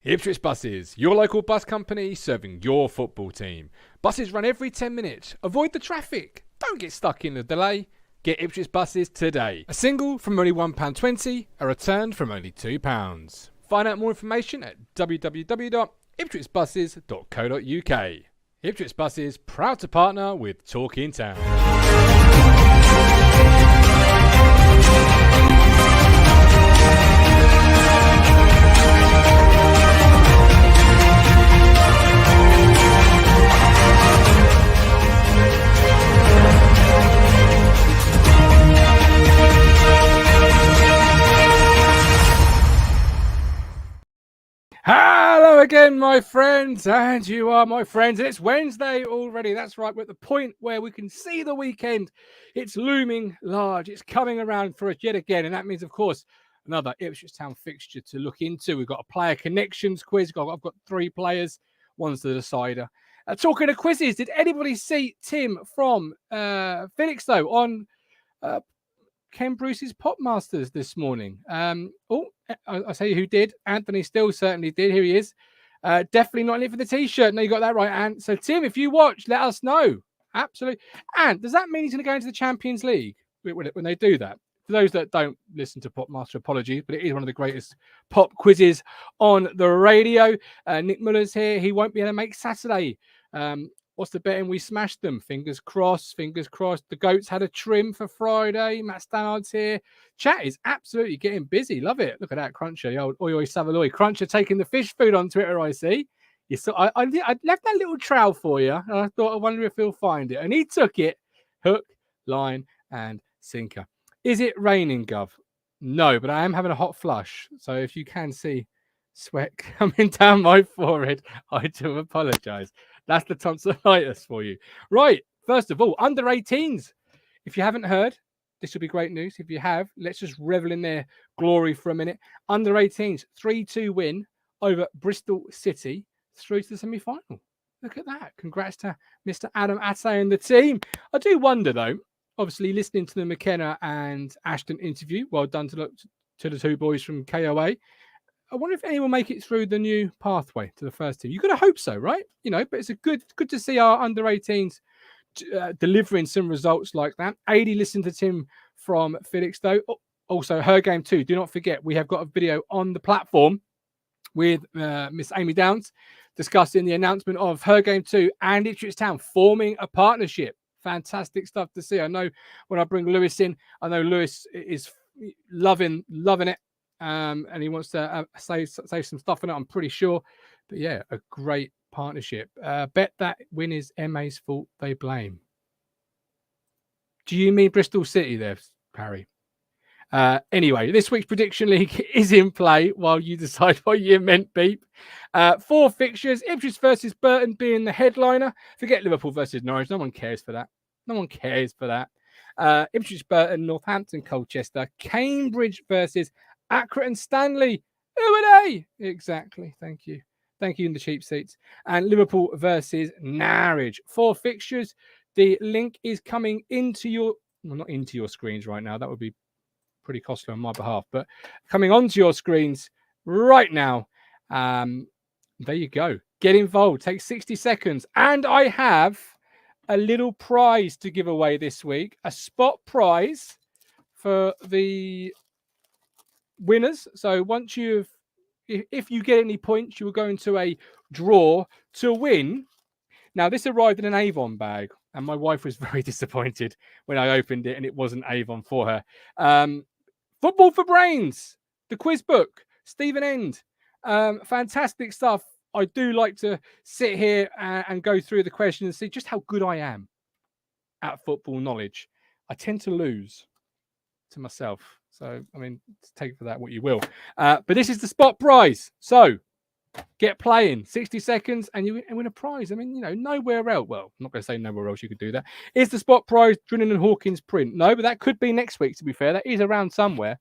Ipswich Buses, your local bus company serving your football team. Buses run every 10 minutes. Avoid the traffic. Don't get stuck in the delay. Get Ipswich Buses today. A single from only £1.20, a return from only £2. Find out more information at www.ipswichbuses.co.uk. Ipswich Buses, proud to partner with Talking Town. Hello again, my friends, and you are my friends. It's Wednesday already. That's right. We're at the point where we can see the weekend. It's looming large. It's coming around for us yet again. And that means, of course, another Ipswich Town fixture to look into. We've got a player connections quiz. I've got 3 players. One's the decider. Talking of quizzes, did anybody see Tim from Felixstowe on Ken Bruce's Pop Masters this morning? I'll tell you who did. Anthony Still certainly did. Here he is. Definitely not in it for the T-shirt. No, you got that right, Ant. So, Tim, if you watch, let us know. Absolutely. And does that mean he's going to go into the Champions League when they do that? For those that don't listen to Pop Master, apologies, but it is one of the greatest pop quizzes on the radio. Nick Muller's here. He won't be able to make Saturday. What's the betting? We smashed them. Fingers crossed. Fingers crossed. The Goats had a trim for Friday. Matt Stannard's here. Chat is absolutely getting busy. Love it. Look at that Cruncher. The old Oi Savaloy. Cruncher taking the fish food on Twitter, I see. You saw, I left that little trail for you. And I thought, I wonder if he'll find it. And he took it. Hook, line, and sinker. Is it raining, Gov? No, but I am having a hot flush. So if you can see sweat coming down my forehead, I do apologise. That's the tonsillitis for you. Right, first of all, under 18s. If you haven't heard, this will be great news. If you have, let's just revel in their glory for a minute. Under 18s, 3-2 win over Bristol City through to the semi-final. Look at that. Congrats to Mr. Adam Atte and the team. I do wonder, though, obviously listening to the McKenna and Ashton interview, well done to the 2 boys from KOA. I wonder if anyone will make it through the new pathway to the first team. You've got to hope so, right? You know, but it's good to see our under 18s delivering some results like that. 80 listened to Tim from Felixstowe. Also, her game too. Do not forget, we have got a video on the platform with Miss Amy Downs discussing the announcement of her game 2 and Ipswich Town forming a partnership. Fantastic stuff to see. I know when I bring Lewis in, I know Lewis is loving it. And he wants to say some stuff on it, I'm pretty sure. But yeah, a great partnership. Bet that win is MA's fault, they blame. Do you mean Bristol City there, Parry? Anyway, this week's Prediction League is in play while you decide what you meant, Beep. 4 fixtures, Ipswich versus Burton being the headliner. Forget Liverpool versus Norwich. No one cares for that. Ipswich, Burton, Northampton, Colchester, Cambridge versus Accrington Stanley. Who are they? Exactly. Thank you in the cheap seats. And Liverpool versus Norwich. 4 fixtures. The link is coming into your, well, not into your screens right now. That would be pretty costly on my behalf, but coming onto your screens right now. There you go. Get involved. Take 60 seconds. And I have a little prize to give away this week. A spot prize for the winners. So once if you get any points, you will go into a draw to win. Now, this arrived in an Avon bag, and my wife was very disappointed when I opened it and it wasn't Avon for her. Football for Brains, the quiz book, Stephen End. Fantastic stuff. I do like to sit here and go through the questions and see just how good I am at football knowledge. I tend to lose to myself. So, I mean, take for that what you will. But this is the spot prize. So, get playing. 60 seconds and you win a prize. I mean, you know, nowhere else. Well, I'm not going to say nowhere else you could do that. Is the spot prize Drinnan and Hawkins print? No, but that could be next week, to be fair. That is around somewhere.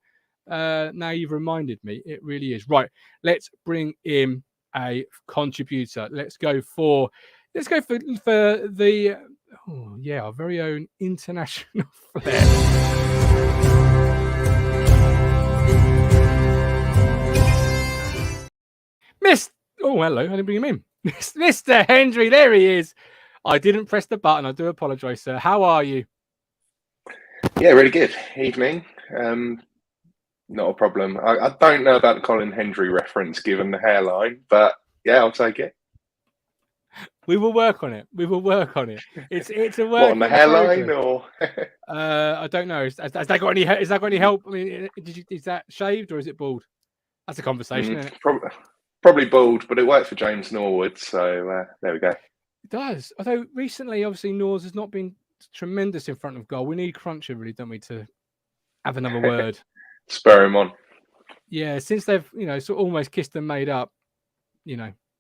Now you've reminded me. It really is. Right. Let's bring in a contributor. Let's go for the, our very own international flair. Oh, hello. I didn't bring him in. Mr. Hendry, there he is. I didn't press the button. I do apologise, sir. How are you? Yeah, really good. Evening. Not a problem. I don't know about the Colin Hendry reference given the hairline, but yeah, I'll take it. We will work on it. It's a work what, on the hairline progress. or? I don't know. Has that got any help? I mean, is that shaved or is it bald? That's a conversation, isn't it? Probably bald, but it worked for James Norwood, so there we go. It does. Although recently, obviously, Norwood has not been tremendous in front of goal. We need Cruncher, really, don't we, to have another word. Spur him on. Yeah, since they've, sort of almost kissed and made up,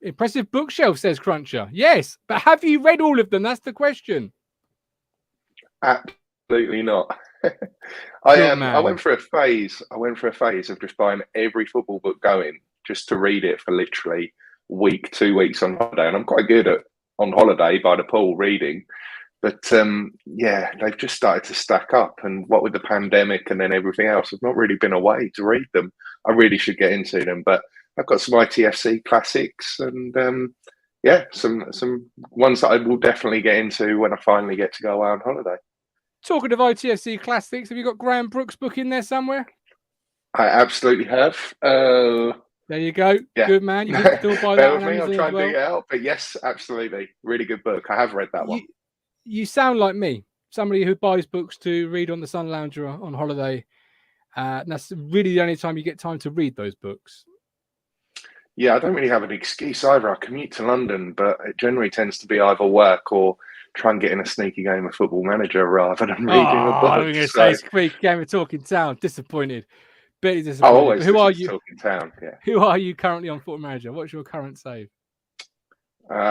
impressive bookshelf, says Cruncher. Yes, but have you read all of them? That's the question. Absolutely not. I went for a phase. Of just buying every football book going, just to read it for literally week, 2 weeks on holiday. And I'm quite good at on holiday by the pool reading. But they've just started to stack up. And what with the pandemic and then everything else, I've not really been away to read them. I really should get into them. But I've got some ITFC classics and some ones that I will definitely get into when I finally get to go away on holiday. Talking of ITFC classics, have you got Graham Brooks' book in there somewhere? I absolutely have. There you go. Yeah. Good man. You can still buy that on Amazon. I'll try and dig it out. But yes, absolutely. Really good book. I have read that one. You sound like me, somebody who buys books to read on the Sun Lounger on holiday. And that's really the only time you get time to read those books. Yeah, I don't really have an excuse either. I commute to London, but it generally tends to be either work or try and get in a sneaky game of Football Manager rather than reading a book. I'm going to say squeaky game of Talking Town. Disappointed. Bitterly disappointed. Always. Who are you? Talking Town. Yeah. Who are you currently on Football Manager? What's your current save?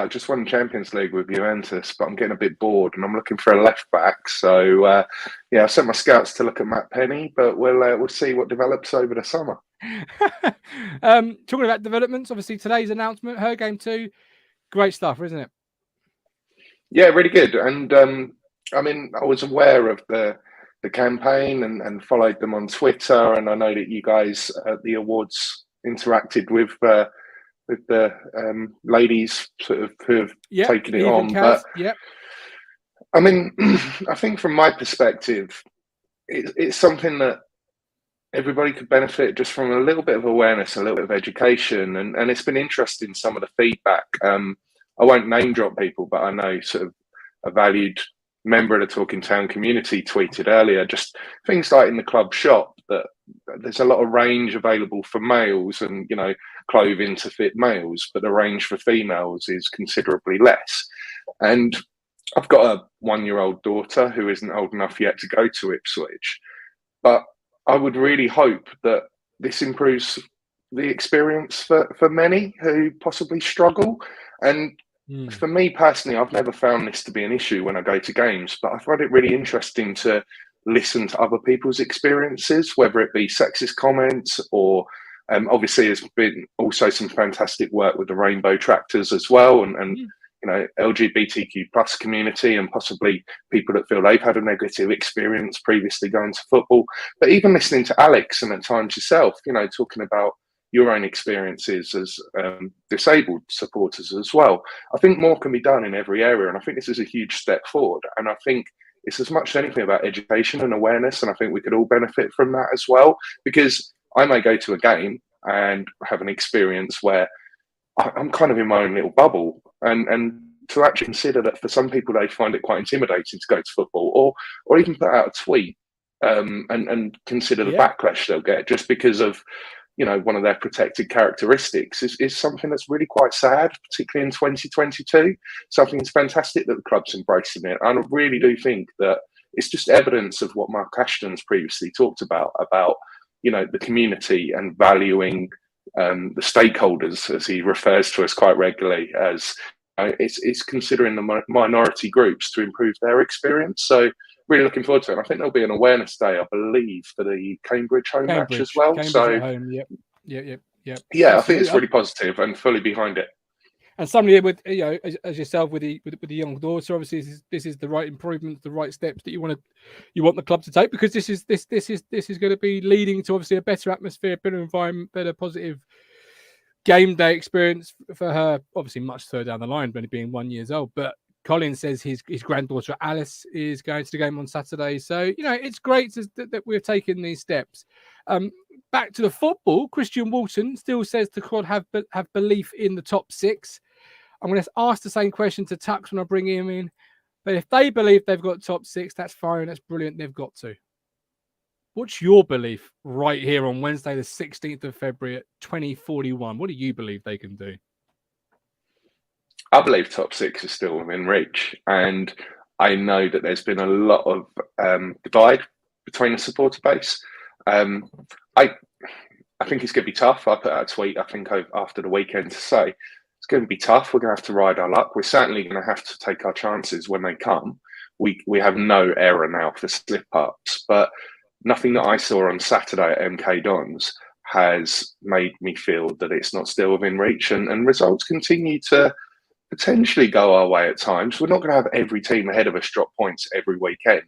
Just won the Champions League with Juventus, but I'm getting a bit bored and I'm looking for a left back. So I sent my scouts to look at Matt Penny, but we'll see what develops over the summer. Talking about developments, obviously today's announcement, her game 2, great stuff, isn't it? Yeah, really good. And I was aware of the campaign and followed them on Twitter, and I know that you guys at the awards interacted with the ladies sort of who have taken it on. But I mean, I think from my perspective, it's something that everybody could benefit just from a little bit of awareness, a little bit of education, and it's been interesting, some of the feedback. I won't name drop people, but I know sort of a valued member of the Talking Town community tweeted earlier, just things like in the club shop, that there's a lot of range available for males and, clothing to fit males, but the range for females is considerably less. And I've got a 1-year-old daughter who isn't old enough yet to go to Ipswich, but I would really hope that this improves the experience for many who possibly struggle. And for me personally, I've never found this to be an issue when I go to games, but I find it really interesting to listen to other people's experiences, whether it be sexist comments or obviously there's been also some fantastic work with the Rainbow Tractors as well, and LGBTQ plus community, and possibly people that feel they've had a negative experience previously going to football. But even listening to Alex and at times yourself, talking about your own experiences as disabled supporters as well. I think more can be done in every area, and I think this is a huge step forward. And I think it's as much as anything about education and awareness, and I think we could all benefit from that as well, because I may go to a game and have an experience where I'm kind of in my own little bubble, and to actually consider that for some people they find it quite intimidating to go to football, or even put out a tweet and consider the backlash they'll get just because of one of their protected characteristics is something that's really quite sad, particularly in 2022. So I think it's fantastic that the club's embracing it. And I really do think that it's just evidence of what Mark Ashton's previously talked about the community and valuing the stakeholders, as he refers to us quite regularly, as it's considering the minority groups to improve their experience. So really looking forward to it. And I think there'll be an awareness day, I believe, for the Cambridge home match as well. Cambridge so at home. Yep. Yeah, absolutely. I think it's really positive and fully behind it. And somebody with, as yourself with the young daughter, obviously this is the right improvements, the right steps that you want the club to take, because this is going to be leading to obviously a better atmosphere, better environment, better positive game day experience for her. Obviously, much further down the line, only being 1 year old. But Colin says his granddaughter Alice is going to the game on Saturday. So, it's great that we're taking these steps. Back to the football, Christian Walton still says the squad have belief in the top six. I'm going to ask the same question to Tux when I bring him in. But if they believe they've got top six, that's fine. That's brilliant. They've got to. What's your belief right here on Wednesday, the 16th of February at 2041? What do you believe they can do? I believe top six is still within reach. And I know that there's been a lot of divide between the supporter base. I think it's going to be tough. I put out a tweet, I think, after the weekend to say it's going to be tough. We're going to have to ride our luck. We're certainly going to have to take our chances when they come. We have no error now for slip-ups. But nothing that I saw on Saturday at MK Dons has made me feel that it's not still within reach. And results continue to potentially go our way at times. We're not going to have every team ahead of us drop points every weekend.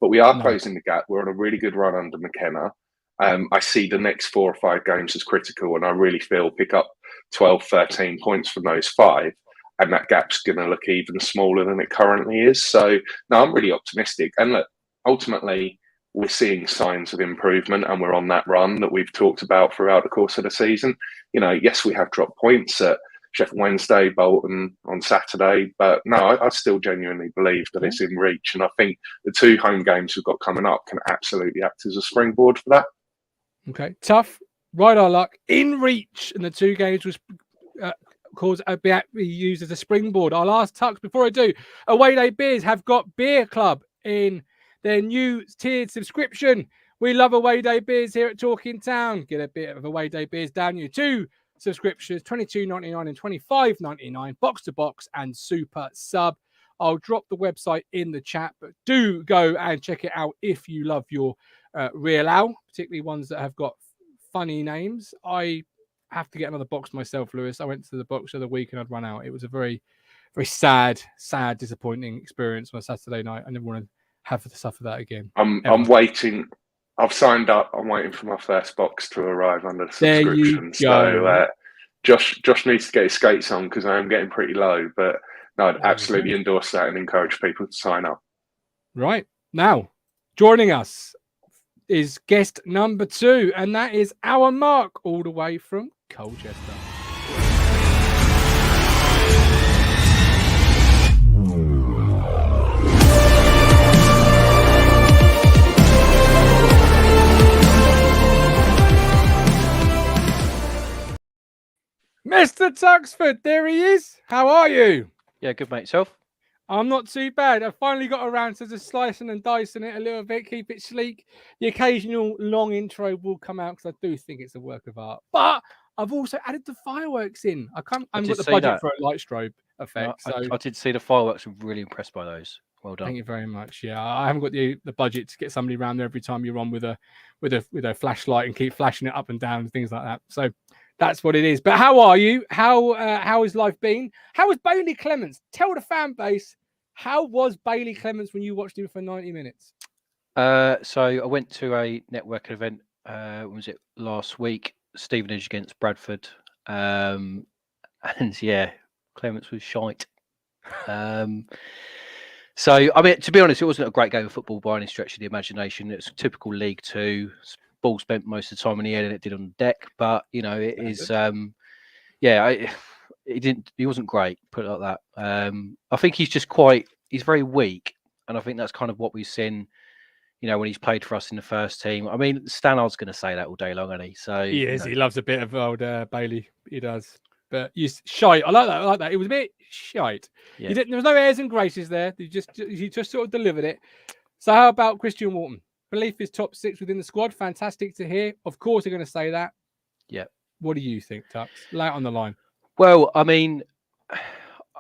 But we are closing the gap. We're on a really good run under McKenna. I see the next 4 or 5 games as critical, and I really feel pick up 12, 13 points from those 5, and that gap's going to look even smaller than it currently is. So, no, I'm really optimistic. And look, ultimately, we're seeing signs of improvement, and we're on that run that we've talked about throughout the course of the season. Yes, we have dropped points at Sheffield Wednesday, Bolton on Saturday, but no, I still genuinely believe that it's in reach. And I think the 2 home games we've got coming up can absolutely act as a springboard for that. Okay, tough. Ride our luck. In reach, and the 2 games was be used as a springboard. I'll ask Tux before I do. Away Day Beers have got Beer Club in their new tiered subscription. We love Away Day Beers here at Talking Town. Get a bit of Away Day Beers down you. 2 subscriptions, $22.99 and $25.99, box to box and super sub. I'll drop the website in the chat, but do go and check it out if you love your Real Ale, particularly ones that have got funny names. I have to get another box myself, Lewis. I went to the box the other week and I'd run out. It was a very, very sad, disappointing experience on a Saturday night. I never want to have to suffer that again. I'm waiting. I've signed up. I'm waiting for my first box to arrive under the subscription. So Josh needs to get his skates on because I am getting pretty low. But no, I'd absolutely endorse that and encourage people to sign up. Right. Now, joining us is guest number 2, and that is our Mark, all the way from Colchester. Mr. Tuxford, there he is. How are you? Yeah, good, mate. Yourself? I'm not too bad. I finally got around to just slicing and dicing it a little bit, keep it sleek. The occasional long intro will come out because I do think it's a work of art. But I've also added the fireworks in. I haven't got the budget for a light strobe effect. No, I did see the fireworks. I'm really impressed by those. Well done. Thank you very much. Yeah, I haven't got the budget to get somebody around there every time you're on with a flashlight and keep flashing it up and down and things like that. So that's what it is. But how are you? How has life been? How was Bailey Clements? Tell the fan base, how was Bailey Clements when you watched him for 90 minutes? So I went to a network event. When was it? Last week? Stevenage against Bradford. And yeah, Clements was shite. So, I mean, to be honest, it wasn't a great game of football by any stretch of the imagination. It's typical League Two. Ball spent most of the time in the air than it did on the deck. But, you know, it is, he wasn't great, put it like that. I think he's very weak. And I think that's kind of what we've seen, you know, when he's played for us in the first team. I mean, Stannard's going to say that all day long, isn't he? So he is. He loves a bit of old Bailey. He does. But you shite. I like that. It was a bit shite. Yeah. There was no airs and graces there. You just sort of delivered it. So how about Christian Walton? Belief is top 6 within the squad. Fantastic to hear. Of course, they're going to say that. Yeah. What do you think, Tux? Lay it on the line. Well, I mean,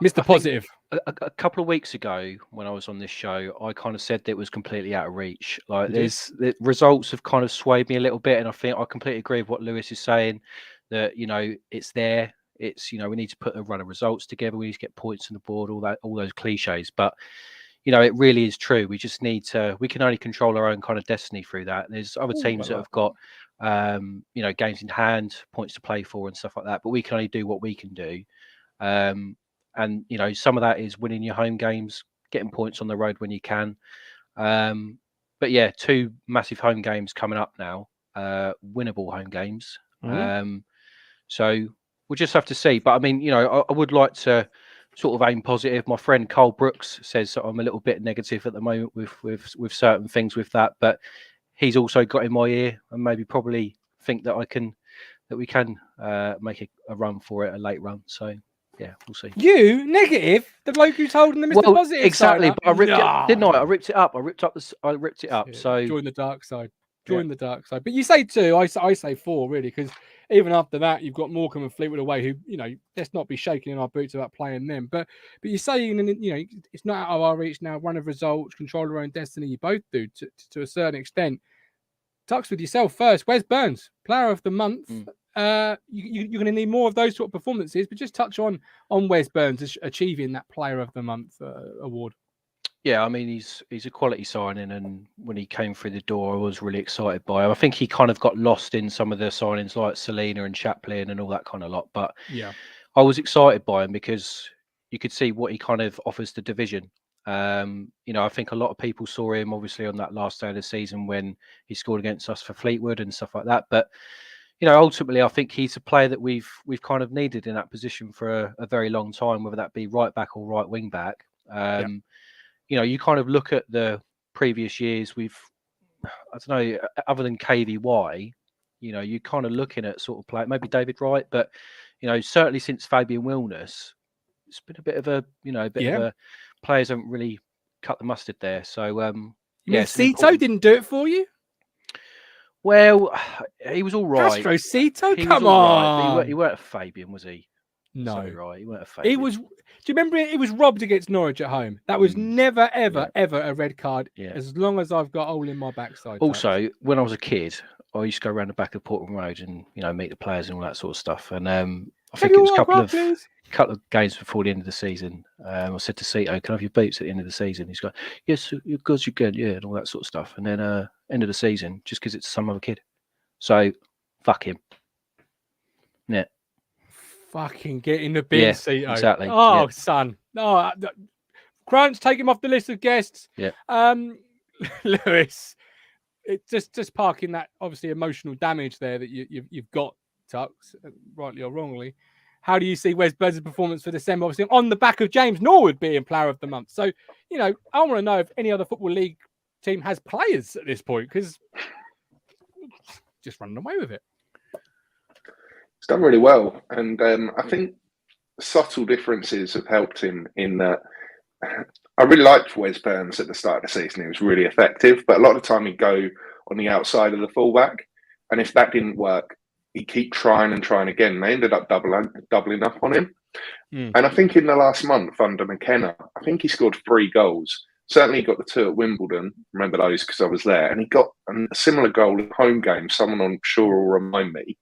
Mr. Positive. A couple of weeks ago, when I was on this show, I kind of said that it was completely out of reach. Like, the results have kind of swayed me a little bit, and I think I completely agree with what Lewis is saying. That, you know, it's there. It's, you know, we need to put a run of results together. We need to get points on the board, all those cliches. But, you know, it really is true. We just need to, we can only control our own kind of destiny through that. There's other teams that have got games in hand, points to play for and stuff like that. But we can only do what we can do. And, some of that is winning your home games, getting points on the road when you can. But yeah, 2 massive home games coming up now, winnable home games. So we'll just have to see. But I mean, I would like to sort of aim positive. My friend Cole Brooks says that I'm a little bit negative at the moment with certain things with that, but he's also got in my ear and maybe probably think that we can make a run for it, a late run. So yeah, we'll see. You negative, the bloke who's holding the Mr. Positive exactly. side up. But I ripped it, didn't I? I ripped it up. I ripped it up. Yeah, So join the dark side. Join the dark side. But you say 2, I say 4, really, because even after that, you've got Morecambe and Fleetwood away, who, let's not be shaking in our boots about playing them. But you say, it's not out of our reach now. Run of results, control our own destiny. You both do to a certain extent. Tuxford yourself first. Wes Burns, player of the month. You're going to need more of those sort of performances, but just touch on Wes Burns achieving that player of the month award. Yeah, I mean, he's a quality signing, and when he came through the door, I was really excited by him. I think he kind of got lost in some of the signings like Selena and Chaplin and all that kind of lot, but yeah, I was excited by him because you could see what he kind of offers the division. I think a lot of people saw him obviously on that last day of the season when he scored against us for Fleetwood and stuff like that, but ultimately, I think he's a player that we've kind of needed in that position for a very long time, whether that be right back or right wing back. You kind of look at the previous years. I don't know, other than KVY, you're kind of looking at sort of play, maybe David Wright, but certainly since Fabian Wilness, it's been a bit of a of a players haven't really cut the mustard there. So Cito didn't do it for you. Well, he was all right. Castro Cito, come on. Right. He weren't a Fabian, was he? No, Sorry, right. He weren't a Fabian. He was. Do you remember it was robbed against Norwich at home? That was never, ever a red card. Yeah. As long as I've got hole in my backside. Also, when I was a kid, I used to go around the back of Portland Road and meet the players and all that sort of stuff. And I think it was a couple of games before the end of the season. I said to Cito, "Can I have your boots at the end of the season?" He's going, "Yes, of course you can." Yeah, and all that sort of stuff. And then end of the season, just because it's some other kid. So fuck him. Yeah. Fucking get in the bin, Cito. Exactly. Oh, son. No, Crunch, take him off the list of guests. Yeah. Lewis, it just parking that obviously emotional damage there that you've got, Tux, rightly or wrongly. How do you see Wes Burns' performance for December? Obviously, on the back of James Norwood being player of the month. So, I want to know if any other Football League team has players at this point, because just running away with it. He's done really well, and I think subtle differences have helped him in that. I really liked Wes Burns at the start of the season. He was really effective, but a lot of the time he'd go on the outside of the fullback, and if that didn't work, he'd keep trying and trying again. They ended up doubling up on him. And I think in the last month under McKenna, I think he scored 3 goals. Certainly he got the 2 at Wimbledon. Remember those because I was there. And he got a similar goal in home game. Someone I'm sure will remind me.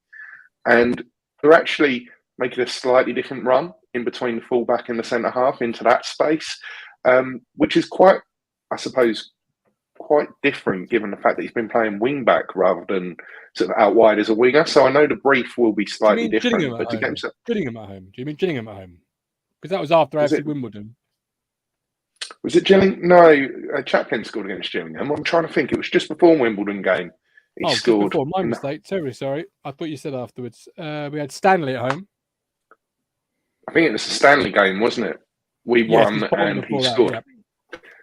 And they're actually making a slightly different run in between the fullback and the centre half into that space, which is quite, I suppose, quite different given the fact that he's been playing wing back rather than sort of out wide as a winger. So I know the brief will be slightly different. But Gillingham at home. Do you mean Gillingham at home? Because that was after AFC Wimbledon. Was it Gillingham? No, Chaplin scored against Gillingham. I'm trying to think. It was just before Wimbledon game. He scored. Before. My mistake. Terribly sorry. I thought you said afterwards. We had Stanley at home. I think it was the Stanley game, wasn't it? We won and he scored. Yeah.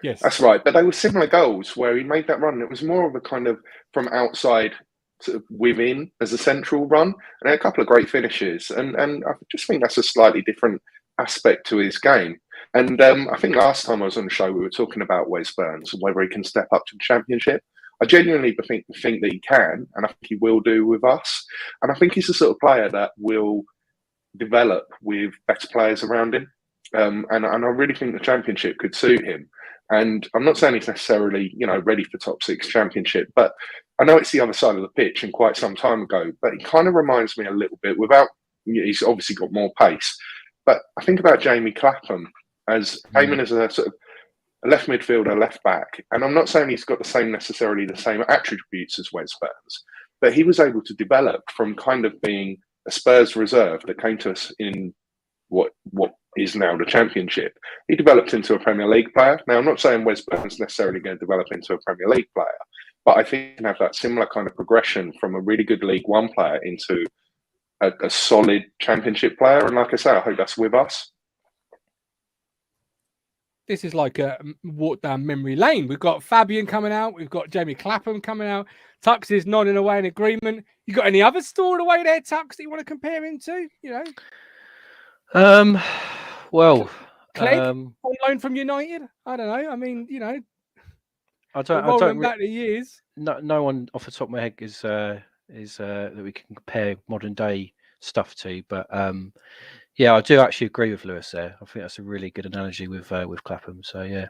Yes, that's right. But they were similar goals where he made that run. It was more of a kind of from outside, sort of within as a central run, and a couple of great finishes. And I just think that's a slightly different aspect to his game. And I think last time I was on the show, we were talking about Wes Burns and whether he can step up to the Championship. I genuinely think that he can, and I think he will do with us. And I think he's the sort of player that will develop with better players around him. And I really think the Championship could suit him. And I'm not saying he's necessarily, ready for top 6 Championship, but I know it's the other side of the pitch and quite some time ago, but he kind of reminds me a little bit he's obviously got more pace. But I think about Jamie Clapham as came in as a sort of a left midfielder, left back. And I'm not saying he's got necessarily the same attributes as Wes Burns, that he was able to develop from kind of being a Spurs reserve that came to us in what is now the Championship. He developed into a Premier League player. Now, I'm not saying Wes Burns is necessarily going to develop into a Premier League player, but I think he can have that similar kind of progression from a really good League One player into a solid Championship player. And like I say, I hope that's with us. This is like a walk down memory lane. We've got Fabian coming out. We've got Jamie Clapham coming out. Tux is nodding away in agreement. You got any other stored away there, Tux, that you want to compare him to? You know? Well, Clegg on loan from United. I don't know. I mean, you know, I don't back the years. No one off the top of my head is that we can compare modern day stuff to, but yeah, I do actually agree with Lewis there. I think that's a really good analogy with Clapham. So yeah.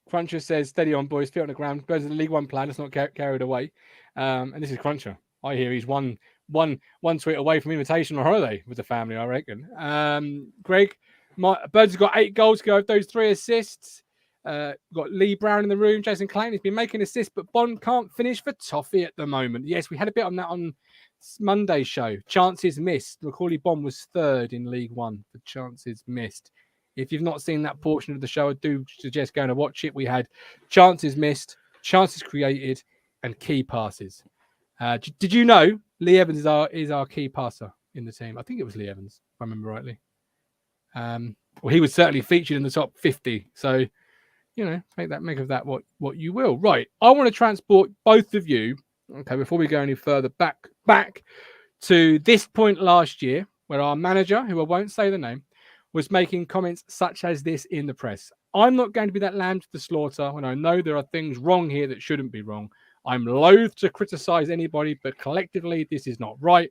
Cruncher says, "Steady on, boys. Feet on the ground. Birds of the League One plan. Let's not get carried away." And this is Cruncher. I hear he's one tweet away from invitation on holiday with the family, I reckon. Greg, Burns has got 8 goals to go with those 3 assists. Got Lee Brown in the room. Jason Clayton has been making assists, but Bond can't finish for Toffee at the moment. Yes, we had a bit on that on Monday's show. Chances missed. Macaulay Bond was 3rd in League One for chances missed. If you've not seen that portion of the show, I do suggest going to watch it. We had chances missed, chances created, and key passes. Did you know Lee Evans is our key passer in the team? I think it was Lee Evans, if I remember rightly. Well, he was certainly featured in the top 50. So, you know, make of that what you will. Right. I want to transport both of you, okay, before we go any further, back to this point last year, where our manager, who I won't say the name, was making comments such as this in the press. I'm not going to be that lamb to the slaughter when I know there are things wrong here that shouldn't be wrong. I'm loath to criticize anybody, but collectively, this is not right.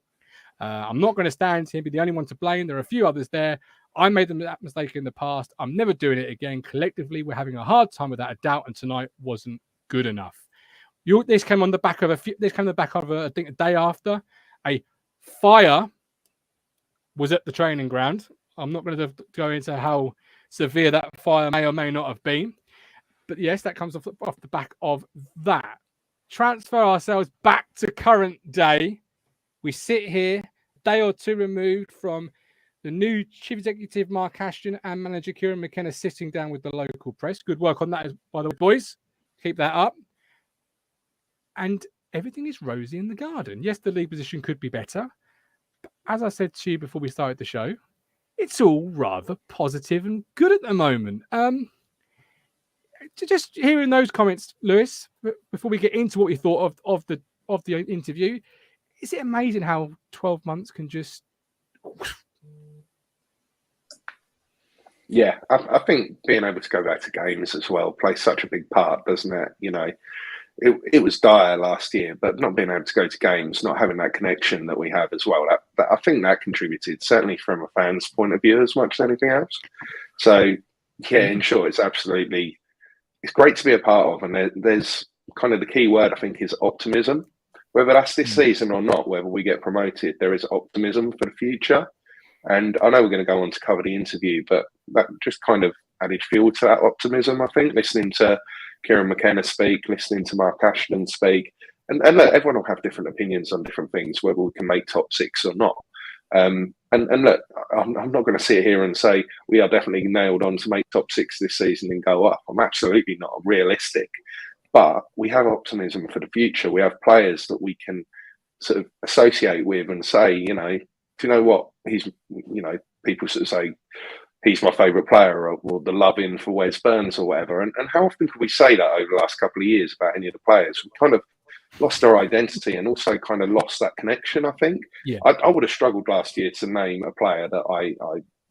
I'm not going to stand here and be the only one to blame. There are a few others there. I made that mistake in the past. I'm never doing it again. Collectively, we're having a hard time without a doubt, and tonight wasn't good enough. This came on the back of I think a day after a fire was at the training ground. I'm not going to go into how severe that fire may or may not have been, but yes, that comes off the back of that. Transfer ourselves back to current day. We sit here, a day or two removed from the new Chief Executive Mark Ashton and Manager Kieran McKenna sitting down with the local press. Good work on that, by the way, boys. Keep that up. And everything is rosy in the garden. Yes, the league position could be better. But as I said to you before we started the show, it's all rather positive and good at the moment. Just hearing those comments, Lewis, before we get into what you thought of the interview, is it amazing how 12 months can just... Yeah, I think being able to go back to games as well plays such a big part, doesn't it? You know, it was dire last year, but not being able to go to games, not having that connection that we have as well, that I think that contributed, certainly from a fan's point of view as much as anything else. So, yeah, in short, it's great to be a part of, and there's kind of the key word, I think, is optimism. Whether that's this season or not, whether we get promoted, there is optimism for the future. And I know we're going to go on to cover the interview, but that just kind of added fuel to that optimism, I think, listening to Kieran McKenna speak, listening to Mark Ashton speak. And look, everyone will have different opinions on different things, whether we can make top 6 or not. And look, I'm not going to sit here and say we are definitely nailed on to make top 6 this season and go up. I'm absolutely not realistic. But we have optimism for the future. We have players that we can sort of associate with and say, you know, do you know what? People sort of say he's my favourite player, or the love-in for Wes Burns or whatever. And how often could we say that over the last couple of years about any of the players? We kind of lost our identity and also kind of lost that connection, I think. Yeah. I would have struggled last year to name a player that I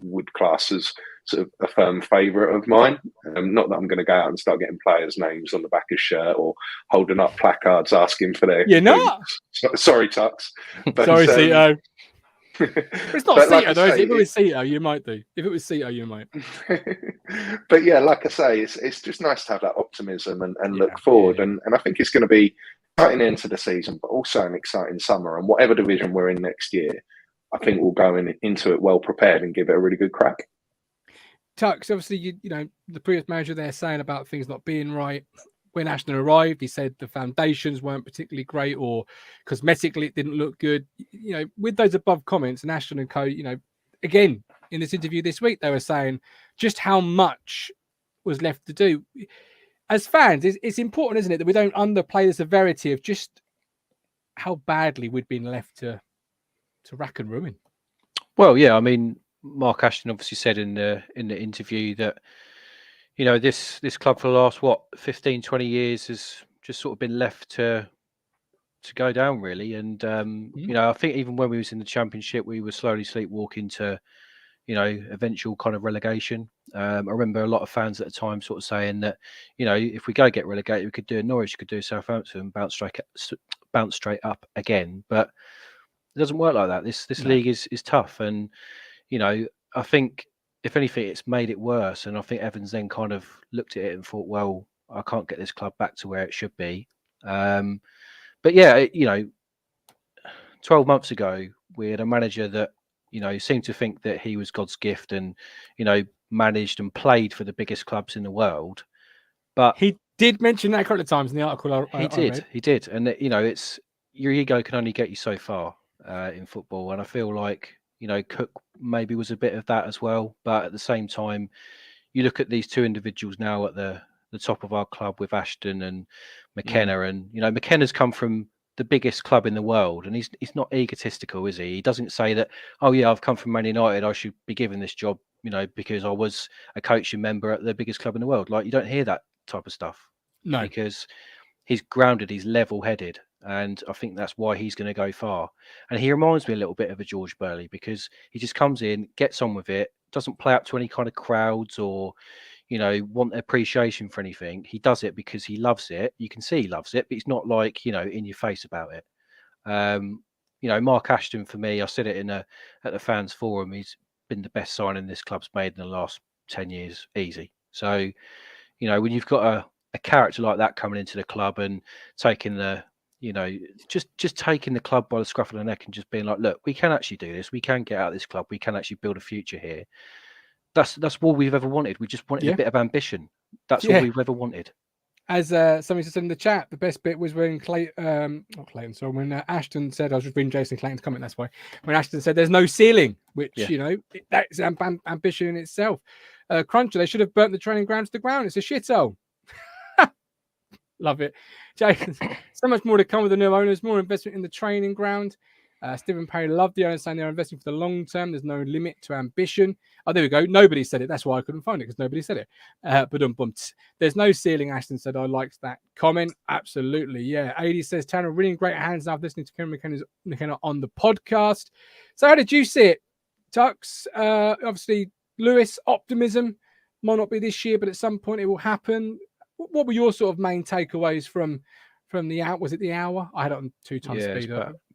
would class as sort of a firm favourite of mine. Not that I'm going to go out and start getting players' names on the back of shirt or holding up placards asking for their... You're not? Sorry, Tux. But, sorry, Cito. It's not Cito, though. If it was Cito, you might do. If it was Cito, you might. But yeah, like I say, it's just nice to have that optimism and look forward. Yeah. And I think it's going to be exciting end to the season, but also an exciting summer. And whatever division we're in next year, I think we'll go into it well prepared and give it a really good crack. Tux, obviously, you know, the previous manager there saying about things not being right. when Ashton arrived, he said the foundations weren't particularly great, or cosmetically it didn't look good. You know, with those above comments, and Ashton and co, you know, again in this interview this week, they were saying just how much was left to do. As fans, it's important, isn't it, that we don't underplay the severity of just how badly we'd been left to rack and ruin. Well, yeah, I mean, Mark Ashton obviously said in the interview that, you know, this club for the last 15, 20 years has just sort of been left to go down, really. And you know, I think even when we was in the Championship, we were slowly sleepwalking to, you know, eventual kind of relegation. I remember a lot of fans at the time sort of saying that, you know, if we go get relegated, we could do Norwich, could do Southampton, bounce straight up again. But it doesn't work like that. This league is tough, and you know, I think if anything, it's made it worse. And I think Evans then kind of looked at it and thought, well, I can't get this club back to where it should be. But yeah, you know, 12 months ago, we had a manager that, you know, seemed to think that he was God's gift and, you know, managed and played for the biggest clubs in the world. But he did mention that a couple of times in the article. He did. And, you know, it's your ego can only get you so far in football. And I feel like, you know, Cook maybe was a bit of that as well. But at the same time, you look at these two individuals now at the top of our club with Ashton and McKenna. And, you know, McKenna's come from the biggest club in the world, and he's not egotistical, is he? He doesn't say that, oh yeah, I've come from Man United, I should be given this job, you know, because I was a coaching member at the biggest club in the world. Like, you don't hear that type of stuff. No, because he's grounded, he's level-headed, and I think that's why he's going to go far. And he reminds me a little bit of a George Burley, because he just comes in, gets on with it, doesn't play up to any kind of crowds or, you know, want appreciation for anything. He does it because he loves it. You can see he loves it, but he's not like, you know, in your face about it. You know, Mark Ashton, for me, I said it at the fans forum, he's been the best signing this club's made in the last 10 years, easy. So, you know, when you've got a character like that coming into the club and taking the, you know, just taking the club by the scruff of the neck and just being like, look, we can actually do this. We can get out of this club. We can actually build a future here. That's all we've ever wanted. We just wanted a bit of ambition. That's all we've ever wanted. As somebody said in the chat, the best bit was when when Ashton said, I was just reading Jason Clayton's comment, that's why, when Ashton said there's no ceiling, which, you know, that's ambition in itself. Cruncher, they should have burnt the training ground to the ground. It's a shithole. Love it. Jason, so much more to come with the new owners, more investment in the training ground. Stephen Perry loved the owners saying they're investing for the long term. There's no limit to ambition. Oh, there we go. Nobody said it. That's why I couldn't find it, because nobody said it. But there's no ceiling. Ashton said, I liked that comment. Absolutely. Yeah. 80 says, Tanner, really in great hands now listening to McKenna on the podcast. So how did you see it, Tux? Obviously, Lewis, optimism. Might not be this year, but at some point it will happen. What were your sort of main takeaways from the hour? Was it the hour? I had it on 2 times speed.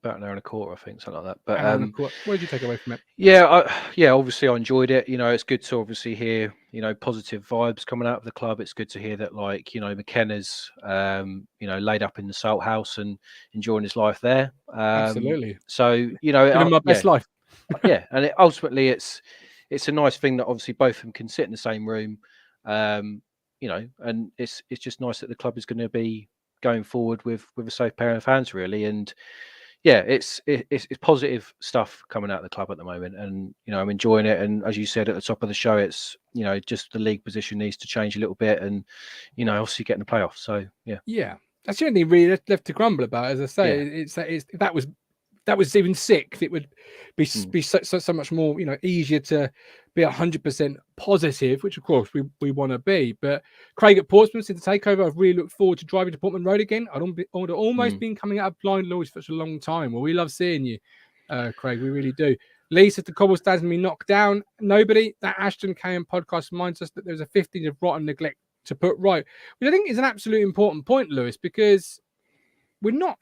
About an hour and a quarter, I think, something like that. But what did you take away from it? Yeah, obviously I enjoyed it. You know, it's good to obviously hear, you know, positive vibes coming out of the club. It's good to hear that, like, you know, McKenna's you know, laid up in the Salt House and enjoying his life there. Absolutely. So, you know, living my best life. Yeah, and ultimately it's a nice thing that obviously both of them can sit in the same room. You know, and it's just nice that the club is going to be going forward with a safe pair of hands, really. And yeah, it's positive stuff coming out of the club at the moment, and you know, I'm enjoying it. And as you said at the top of the show, it's, you know, just the league position needs to change a little bit, and you know, obviously getting the playoffs. So yeah, that's the only thing really left to grumble about. As I say, it's that was even sixth, it would be so much more, you know, easier to be 100% positive, which of course we want to be. But Craig at Portsmouth, since the takeover, I've really looked forward to driving to Portman Road again. I'd almost been coming out of blind laws for such a long time. Well, we love seeing you, Craig. We really do. Lee says the cobblestones and me knocked down. Nobody. That Ashton KM podcast reminds us that there's a 15 of rotten neglect to put right, which I think is an absolutely important point, Lewis, because we're not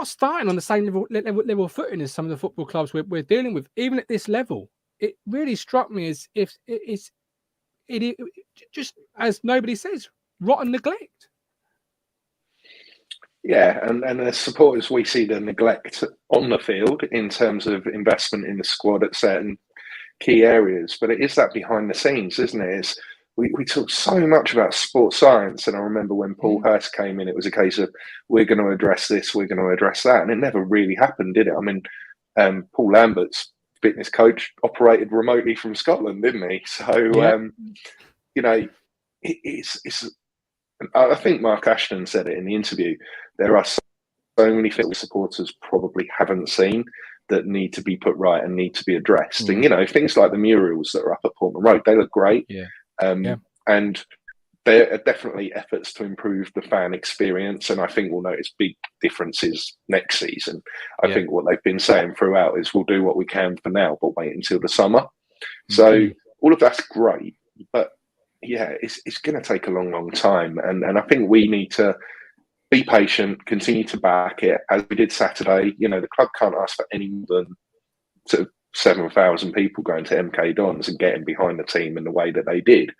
starting on the same level footing as some of the football clubs we're dealing with, even at this level. It really struck me as if it just, as nobody says, rotten neglect. Yeah, and as supporters, we see the neglect on the field in terms of investment in the squad at certain key areas, but it is that behind the scenes, isn't it? It's we talk so much about sports science, and I remember when Paul Hurst came in, it was a case of we're going to address this, we're going to address that, and it never really happened, did it? I mean, Paul Lambert's fitness coach operated remotely from Scotland, didn't he? So you know, it's. I think Mark Ashton said it in the interview. There are so many things supporters probably haven't seen that need to be put right and need to be addressed. And, you know, things like the murals that are up at Portman Road, they look great. And there are definitely efforts to improve the fan experience. And I think we'll notice big differences next season. I think what they've been saying throughout is we'll do what we can for now, but wait until the summer. So all of that's great. But yeah, it's going to take a long, long time. And I think we need to be patient, continue to back it as we did Saturday. You know, the club can't ask for any more than sort of 7,000 people going to MK Dons and getting behind the team in the way that they did.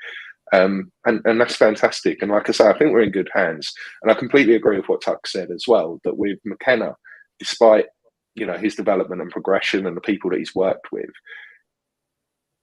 And that's fantastic. And like I say, I think we're in good hands. And I completely agree with what Tuck said as well, that with McKenna, despite, you know, his development and progression and the people that he's worked with,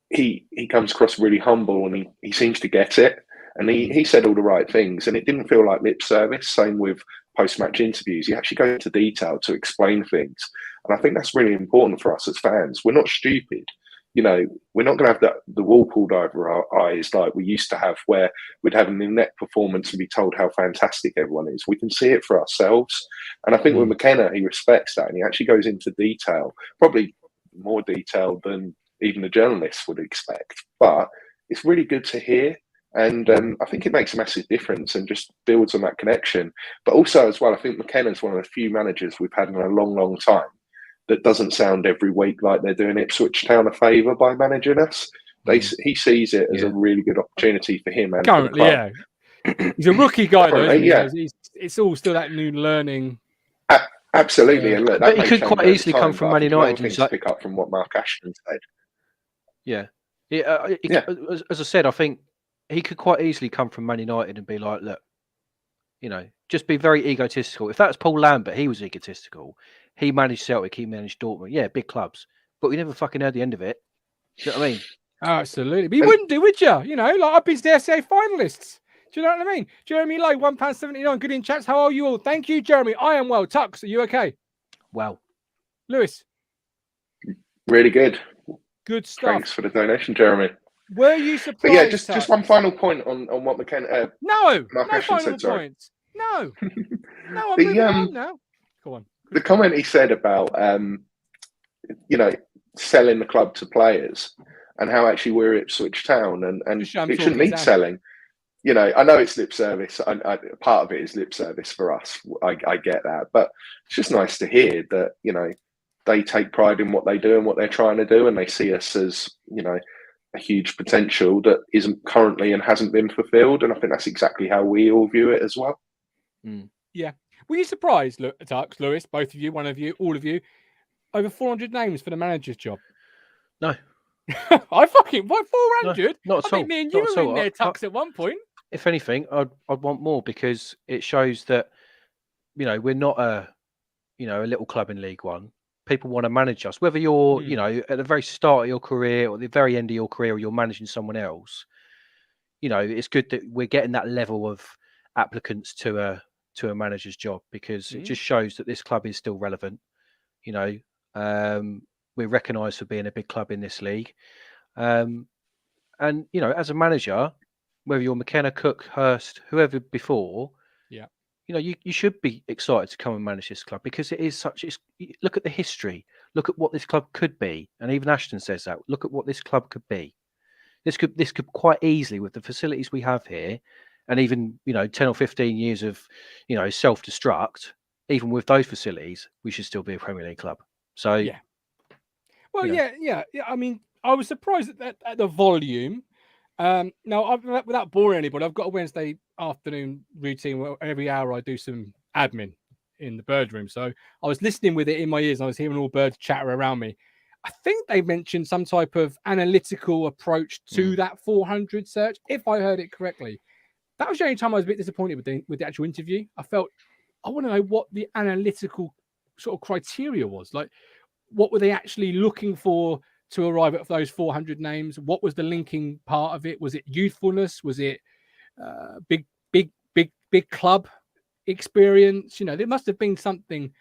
he comes across really humble and he seems to get it. And he said all the right things, and it didn't feel like lip service. Same with post-match interviews. He actually goes into detail to explain things. And I think that's really important for us as fans. We're not stupid. You know, we're not going to have the wool pulled over our eyes like we used to have, where we'd have an in-net performance and be told how fantastic everyone is. We can see it for ourselves. And I think with McKenna, he respects that, and he actually goes into detail, probably more detail than even the journalists would expect. But it's really good to hear. And I think it makes a massive difference and just builds on that connection. But also as well, I think McKenna's one of the few managers we've had in a long, long time that doesn't sound every week like they're doing Ipswich Town a favour by managing us. He sees it as a really good opportunity for him and for the club. He's a rookie guy, though, isn't he? Yeah. It's all still that new learning. Absolutely. And look, but he could quite easily come from Man United. He's like, pick up from what Mark Ashton said. As I said, I think he could quite easily come from Man United and be like, look, you know, just be very egotistical. If that's Paul Lambert, he was egotistical. He managed Celtic, he managed Dortmund. Yeah, big clubs. But we never fucking heard the end of it. Do you know what I mean? Absolutely. But you wouldn't do, would you? You know, like I've been to the FCA finalists. Do you know what I mean? Jeremy Lowe, £1.79. Good in chats. How are you all? Thank you, Jeremy. I am well. Tux, are you okay? Well. Lewis. Really good. Good stuff. Thanks for the donation, Jeremy. Were you surprised? But yeah, just one final point on what McKenna. No Ashton final said, points. No, I'm moving on now. Go on. The comment he said about you know, selling the club to players and how actually we're Ipswich Town and it shouldn't need selling. You know, I know it's lip service. Part of it is lip service for us. I get that, but it's just nice to hear that, you know, they take pride in what they do and what they're trying to do, and they see us as, you know, a huge potential that isn't currently and hasn't been fulfilled. And I think that's exactly how we all view it as well. Yeah. Were you surprised, Tux, Lewis, both of you, one of you, all of you, over 400 names for the manager's job? No. I fucking, what, 400? No, not at all. I think me and you were in there, Tux, at one point. If anything, I'd want more, because it shows that, you know, we're not a little club in League One. People want to manage us, whether you're, you know, at the very start of your career or the very end of your career, or you're managing someone else. You know, it's good that we're getting that level of applicants to a manager's job, because it just shows that this club is still relevant. You know, we're recognised for being a big club in this league, and you know, as a manager, whether you're McKenna, Cook, Hurst, whoever before, you know, you should be excited to come and manage this club, because it is such. Look at the history. Look at what this club could be, and even Ashton says that. Look at what this club could be. This could quite easily, with the facilities we have here, and even, you know, 10 or 15 years of, you know, self-destruct. Even with those facilities, we should still be a Premier League club. So yeah. Well, you know. yeah. I mean, I was surprised at the volume. Now, without boring anybody, I've got a Wednesday afternoon routine where every hour I do some admin in the bird room. So I was listening with it in my ears, and I was hearing all birds chatter around me. I think they mentioned some type of analytical approach to that 400 search, if I heard it correctly. That was the only time I was a bit disappointed with the actual interview. I felt, I want to know what the analytical sort of criteria was. Like, what were they actually looking for to arrive at those 400 names? What was the linking part of it? Was it youthfulness? Was it big club experience? There must have been something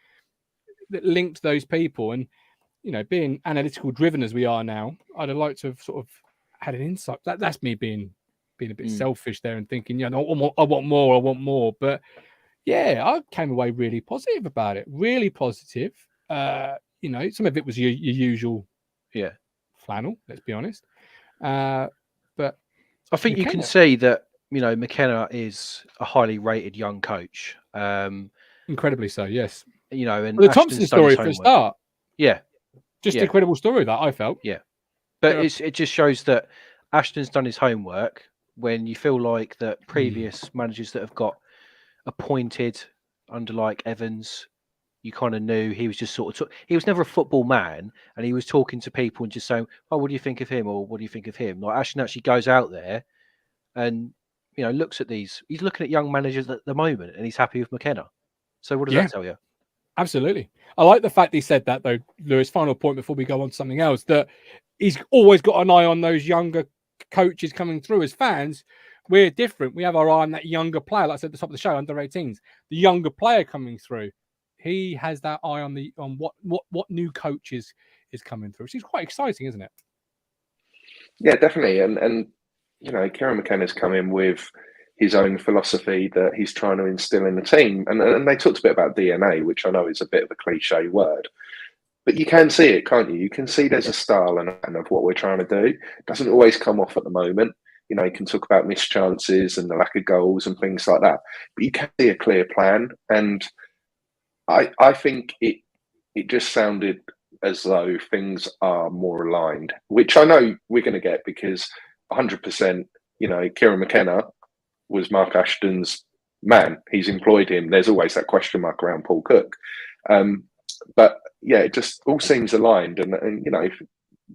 that linked those people. And, being analytical driven as we are now, I'd have liked to have sort of had an insight. That's me being a bit selfish there and thinking, I want more. But yeah, I came away really positive about it. Really positive. Some of it was your usual flannel, let's be honest. But I think you can see that, McKenna is a highly rated young coach. Incredibly so, yes. And the Thompson story for a start. Yeah. Just an incredible story that I felt. Yeah. But it just shows that Ashton's done his homework. When you feel like that previous managers that have got appointed under like Evans, you kind of knew he was just sort of he was never a football man, and he was talking to people and just saying, "Oh, what do you think of him?" or "What do you think of him?" Like Ashton actually goes out there and looks at these. He's looking at young managers at the moment, and he's happy with McKenna. So what does that tell you? Absolutely. I like the fact he said that, though, Lewis. Final point before we go on to something else, that he's always got an eye on those younger coaches coming through. As fans, we're different. We have our eye on that younger player, like I said at the top of the show, under 18s. The younger player coming through, he has that eye on what new coaches is coming through. Which is quite exciting, isn't it? Yeah, definitely. And Kieran McKenna's come in with his own philosophy that he's trying to instill in the team. And they talked a bit about DNA, which I know is a bit of a cliche word. But you can see it, can't you? You can see there's a style and of what we're trying to do. It doesn't always come off at the moment. You can talk about missed chances and the lack of goals and things like that. But you can see a clear plan. And I think it just sounded as though things are more aligned, which I know we're going to get because 100%, Kieran McKenna was Mark Ashton's man. He's employed him. There's always that question mark around Paul Cook. But yeah, it just all seems aligned. And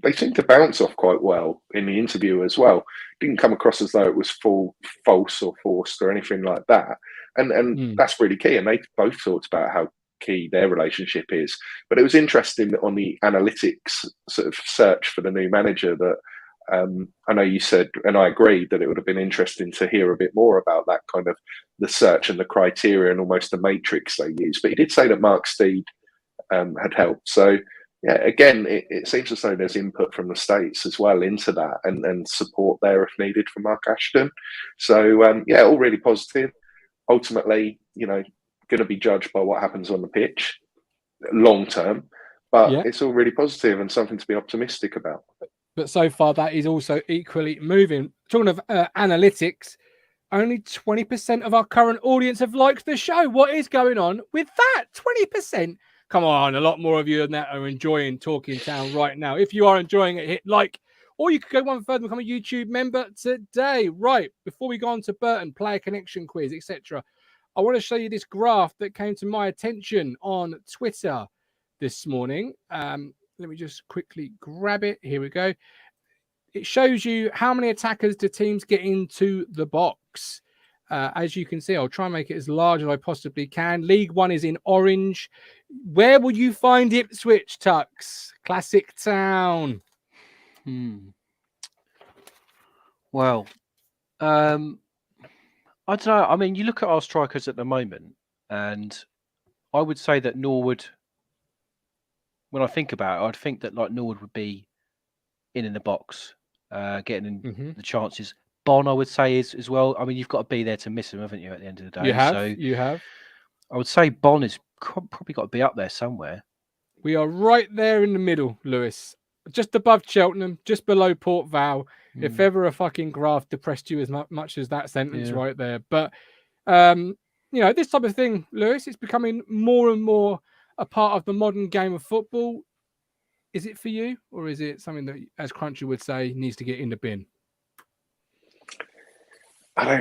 they seem to bounce off quite well in the interview as well. Didn't come across as though it was false or forced or anything like that. And that's really key. And they both talked about how key their relationship is. But it was interesting that on the analytics sort of search for the new manager that I know you said, and I agreed, that it would have been interesting to hear a bit more about that kind of the search and the criteria and almost the matrix they use. But he did say that Mark Steed had helped. So yeah, again, it seems as though there's input from the States as well into that and support there if needed from Mark Ashton. So all really positive. Ultimately, going to be judged by what happens on the pitch long term, but it's all really positive and something to be optimistic about. But so far, that is also equally moving. Talking of analytics, only 20% of our current audience have liked the show. What is going on with that? 20%? Come on, a lot more of you than that are enjoying Talking Town right now. If you are enjoying it, hit like, or you could go one further and become a YouTube member today. Right, before we go on to Burton, player connection quiz, etc., I want to show you this graph that came to my attention on Twitter this morning. Let me just quickly grab it. Here we go. It shows you how many attackers do teams get into the box. As you can see, I'll try and make it as large as I possibly can. League One is in orange. Where will you find Ipswich, Tux? Classic Town. Well, I don't know. I mean, you look at our strikers at the moment, and I would say that Norwood, when I think about it, I'd think that like Norwood would be in the box, getting in the chances. Bon, I would say, is as well. I mean, you've got to be there to miss him, haven't you, at the end of the day? You have. I would say Bon is probably got to be up there somewhere. We are right there in the middle, Lewis. Just above Cheltenham, just below Port Vale. If ever a fucking graph depressed you as much as that sentence right there. But, this type of thing, Lewis, it's becoming more and more a part of the modern game of football. Is it for you, or is it something that, as Crunchy would say, needs to get in the bin? I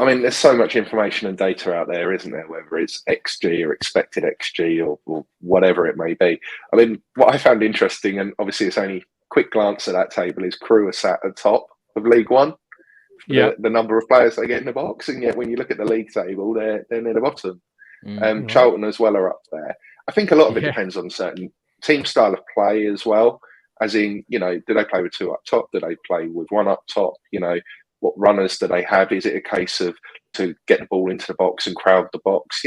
mean, there's so much information and data out there, isn't there? Whether it's XG or expected XG or whatever it may be. I mean, what I found interesting, and obviously it's only quick glance at that table, is Crewe are sat at the top of League One. The number of players they get in the box, and yet when you look at the league table, they're near the bottom. Charlton as well are up there. I think a lot of it depends on certain team style of play as well. As in, do they play with two up top? Do they play with one up top? What runners do they have? Is it a case of to get the ball into the box and crowd the box?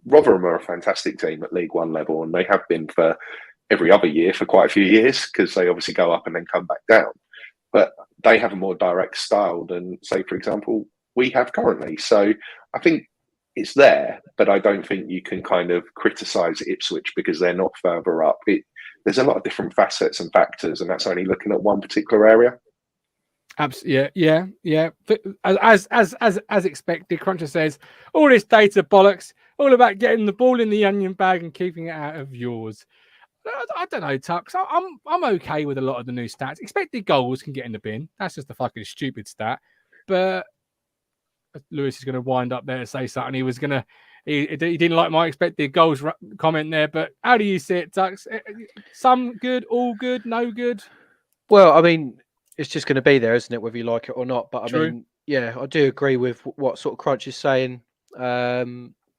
Rotherham are a fantastic team at League One level, and they have been for every other year for quite a few years, because they obviously go up and then come back down. But they have a more direct style than, say, for example, we have currently. So I think it's there, but I don't think you can kind of criticise Ipswich because they're not further up. There's a lot of different facets and factors, and that's only looking at one particular area. Absolutely, yeah. As expected, Cruncher says all this data bollocks, all about getting the ball in the onion bag and keeping it out of yours. I don't know, Tux. I'm okay with a lot of the new stats. Expected goals can get in the bin. That's just a fucking stupid stat. But Lewis is going to wind up there to say something. He didn't like my expected goals comment there. But how do you see it, Tux? Some good, all good, no good? Well, I mean, it's just going to be there, isn't it, whether you like it or not? But True. I mean, yeah, I do agree with what sort of Crunch is saying.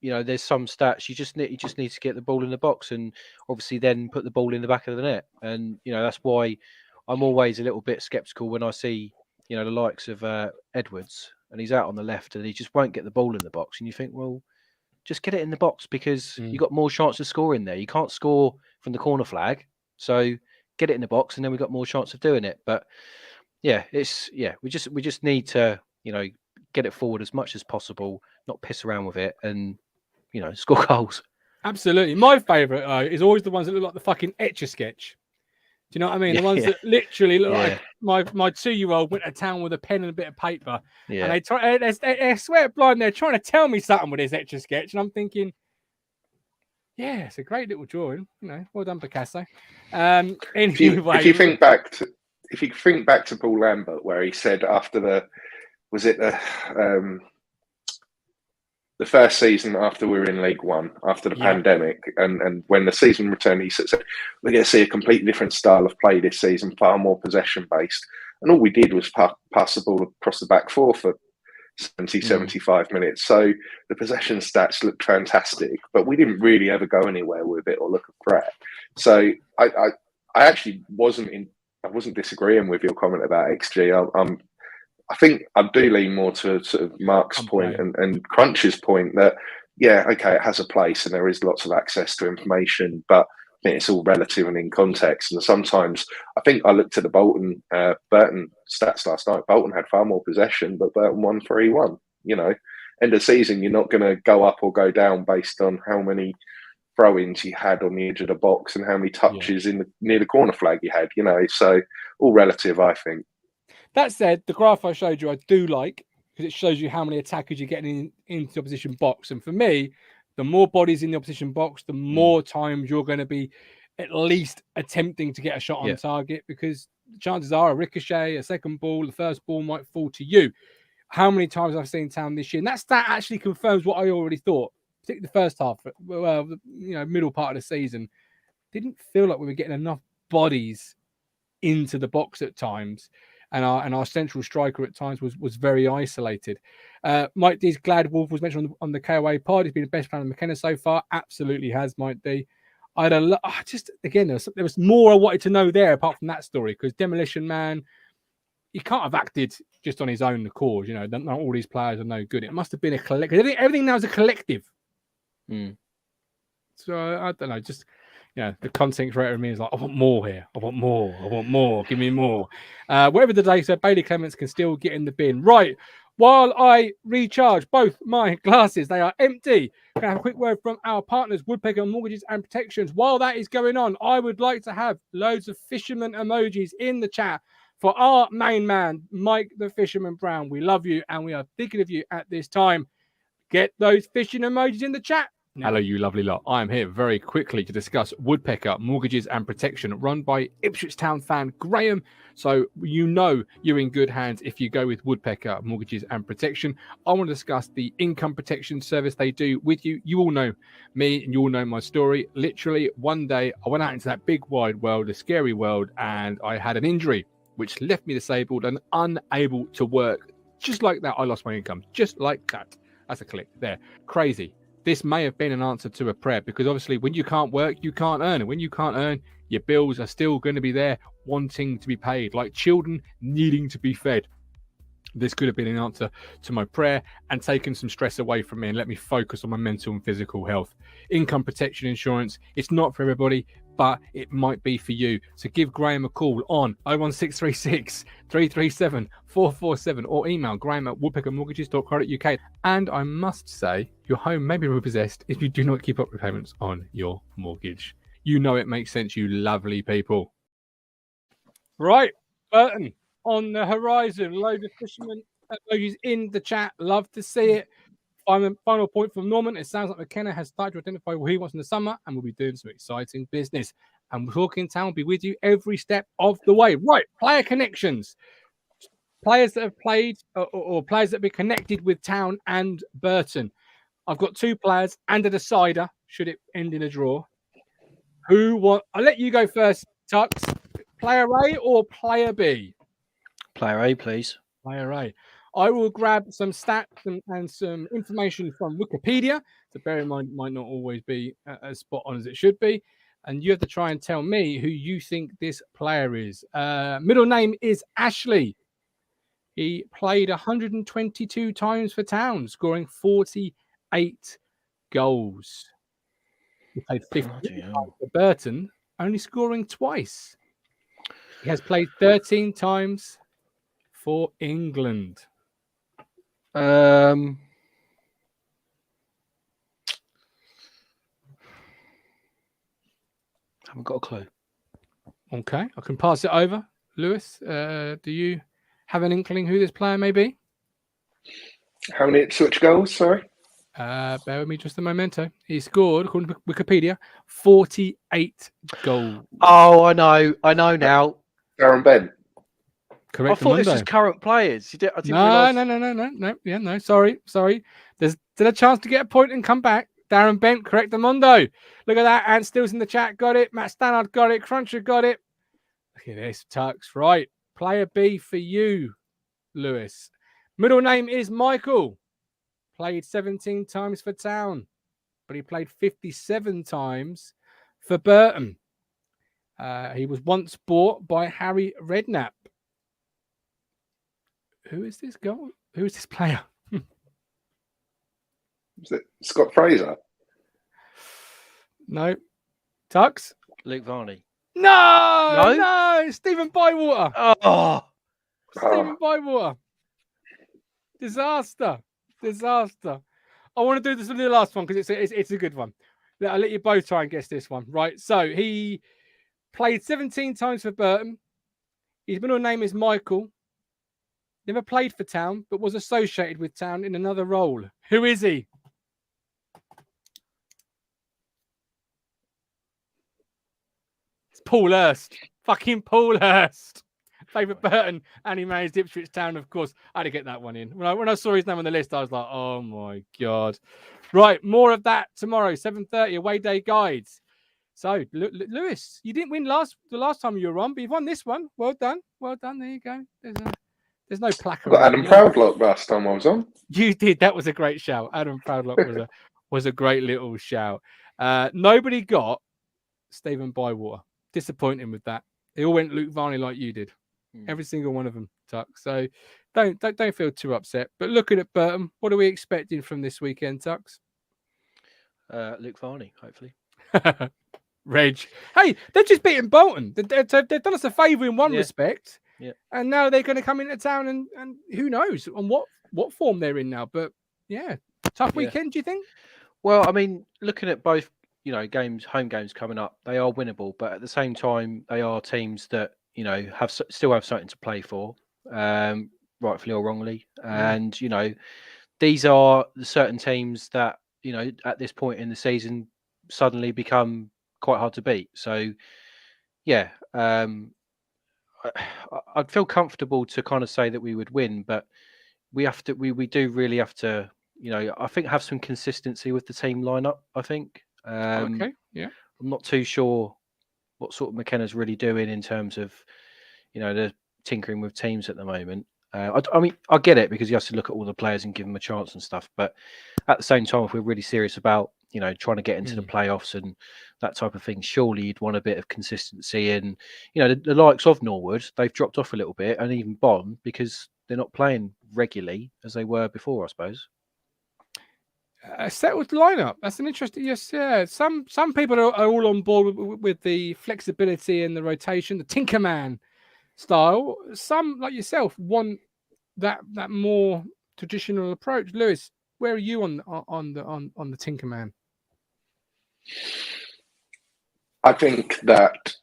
There's some stats you just need to get the ball in the box, and obviously then put the ball in the back of the net. And that's why I'm always a little bit skeptical when I see the likes of Edwards, and he's out on the left and he just won't get the ball in the box. And you think, well, just get it in the box, because you got more chance of scoring there. You can't score from the corner flag, so get it in the box, and then we've got more chance of doing it. But we just need to get it forward as much as possible, not piss around with it, and score goals. Absolutely. My favourite is always the ones that look like the fucking Etch-a-Sketch. Do you know what I mean? The ones that literally look like my 2-year-old went to town with a pen and a bit of paper. Yeah. And they swear blind, they're trying to tell me something with this Etch-a-Sketch. And I'm thinking, yeah, it's a great little drawing. Well done, Picasso. Anyway, if you think back to Paul Lambert, where he said after the first season after we were in League One, after the pandemic, and when the season returned, he said, we're going to see a completely different style of play this season, far more possession-based. And all we did was pass the ball across the back four for 75 minutes. So the possession stats looked fantastic, but we didn't really ever go anywhere with it or look a threat. So I actually wasn't disagreeing with your comment about XG. I think I do lean more to sort of Mark's point and Crunch's point that, it has a place and there is lots of access to information, but I think it's all relative and in context. And sometimes I think I looked at the Burton stats last night. Bolton had far more possession, but Burton won 3-1. End of season, you're not going to go up or go down based on how many throw-ins you had on the edge of the box and how many touches near the corner flag you had. So all relative, I think. That said, the graph I showed you, I do like, because it shows you how many attackers you're getting into the opposition box. And for me, the more bodies in the opposition box, the more times you're going to be at least attempting to get a shot on target, because chances are a ricochet, a second ball, the first ball might fall to you. How many times I've seen Town this year? And that stat actually confirms what I already thought, particularly the first half, middle part of the season. Didn't feel like we were getting enough bodies into the box at times. And our central striker at times was very isolated. Mike D's glad Wolf was mentioned on the KOA pod. He's been the best player in McKenna so far. Absolutely has, Mike D. There was more I wanted to know there apart from that story, because Demolition Man, he can't have acted just on his own cause. Not all these players are no good. It must have been a collective. Everything now is a collective. So I don't know. Just the content creator in me is like, I want more here. I want more. Give me more. Whatever the day said, Bailey Clements can still get in the bin. Right. While I recharge both my glasses, they are empty. Can I have a quick word from our partners, Woodpecker Mortgages and Protections. While that is going on, I would like to have loads of fisherman emojis in the chat for our main man, Mike the Fisherman Brown. We love you and we are thinking of you at this time. Get those fishing emojis in the chat. Hello, you lovely lot. I am here very quickly to discuss Woodpecker Mortgages and Protection, run by Ipswich Town fan Graham. So you're in good hands if you go with Woodpecker Mortgages and Protection. I want to discuss the income protection service they do with you. You all know me and you all know my story. Literally, one day I went out into that big wide world, the scary world, and I had an injury which left me disabled and unable to work. Just like that, I lost my income. Just like that. That's a click there. Crazy. this may have been an answer to a prayer, because obviously when you can't work, you can't earn. And when you can't earn, your bills are still going to be there wanting to be paid, like children needing to be fed. This could have been an answer to my prayer and taken some stress away from me and let me focus on my mental and physical health. Income protection insurance, it's not for everybody, but it might be for you. So give Graham a call on 01636 337 447 or email graham@woodpeckermortgages.co.uk. And I must say, your home may be repossessed if you do not keep up repayments on your mortgage. You know it makes sense, you lovely people. Right, Burton on the horizon. Load of fishermen emojis in the chat. Love to see it. Final point from Norman. It sounds like McKenna has started to identify what he wants in the summer and will be doing some exciting business. And Talking Town will be with you every step of the way. Right, player connections. Players that have played or players that have been connected with Town and Burton. I've got 2 players and a decider, should it end in a draw. I'll let you go first, Tux. Player A or player B? Player A, please. Player A. I will grab some stats and some information from Wikipedia. So bear in mind, it might not always be as spot on as it should be. And you have to try and tell me who you think this player is. Middle name is Ashley. He played 122 times for Town, scoring 48 goals. He played 50 times for Burton, only scoring twice. He has played 13 times for England. Haven't got a clue. Okay, I can pass it over. Lewis, do you have an inkling who this player may be? How many Ipswich goals? Sorry. Bear with me just a momento. He scored, according to Wikipedia, 48 goals. Oh, I know now. Darren Bent. Correct. I thought this was current players. I didn't realise. No. Yeah, no. Sorry. There's still a chance to get a point and come back. Darren Bent, correct, Amondo. Look at that. Ant Stills in the chat, got it. Matt Stannard got it. Cruncher got it. Look at this, Tux. Right. Player B for you, Lewis. Middle name is Michael. Played 17 times for Town, but he played 57 times for Burton. He was once bought by Harry Redknapp. Who is this guy? Who is this player? Is it Scott Fraser? No. Tux? Luke Varney. No. Stephen Bywater. Oh. Stephen Bywater. Disaster. I want to do this one, the last one, because it's a good one. I'll let you both try and guess this one. Right. So he played 17 times for Burton. His middle name is Michael. Never played for Town, but was associated with Town in another role. Who is he? It's Paul Hurst. Fucking Paul Hurst. Favourite Burton, and he managed Ipswich Town, of course. I had to get that one in. When I saw his name on the list, I was like, oh my God. Right, more of that tomorrow, 7:30, away day guides. So, Lewis, you didn't win the last time you were on, but you've won this one. Well done. There you go. There's no plaque. I got Adam Proudlock last time I was on. You did. That was a great shout. Adam Proudlock was a great little shout. Nobody got Stephen Bywater. Disappointing with that. They all went Luke Varney like you did. Every single one of them, Tuck. So don't feel too upset. But looking at Burton, what are we expecting from this weekend, Tux? Luke Varney, hopefully. Reg. Hey, they've just beaten Bolton. They've done us a favour in one respect. Yeah. And now they're going to come into Town and who knows on what form they're in now. But yeah, tough weekend, do you think? Well, I mean, looking at both, home games coming up, they are winnable, but at the same time, they are teams that, still have something to play for, rightfully or wrongly. And, these are the certain teams that, at this point in the season suddenly become quite hard to beat. So, yeah, I'd feel comfortable to kind of say that we would win, but we do really have to, I think have some consistency with the team lineup. I think. Okay. Yeah. I'm not too sure what sort of McKenna's really doing in terms of, the tinkering with teams at the moment. I mean, I get it because you have to look at all the players and give them a chance and stuff. But at the same time, if we're really serious about trying to get into the playoffs and that type of thing, surely you'd want a bit of consistency. And the likes of Norwood, they've dropped off a little bit, and even Bonn, because they're not playing regularly as they were before, I suppose. A settled lineup. That's an interesting. Yes, yeah. Some people are all on board with the flexibility and the rotation, the Tinkerman style. Some, like yourself, want that more traditional approach. Lewis, where are you on the Tinkerman? I think that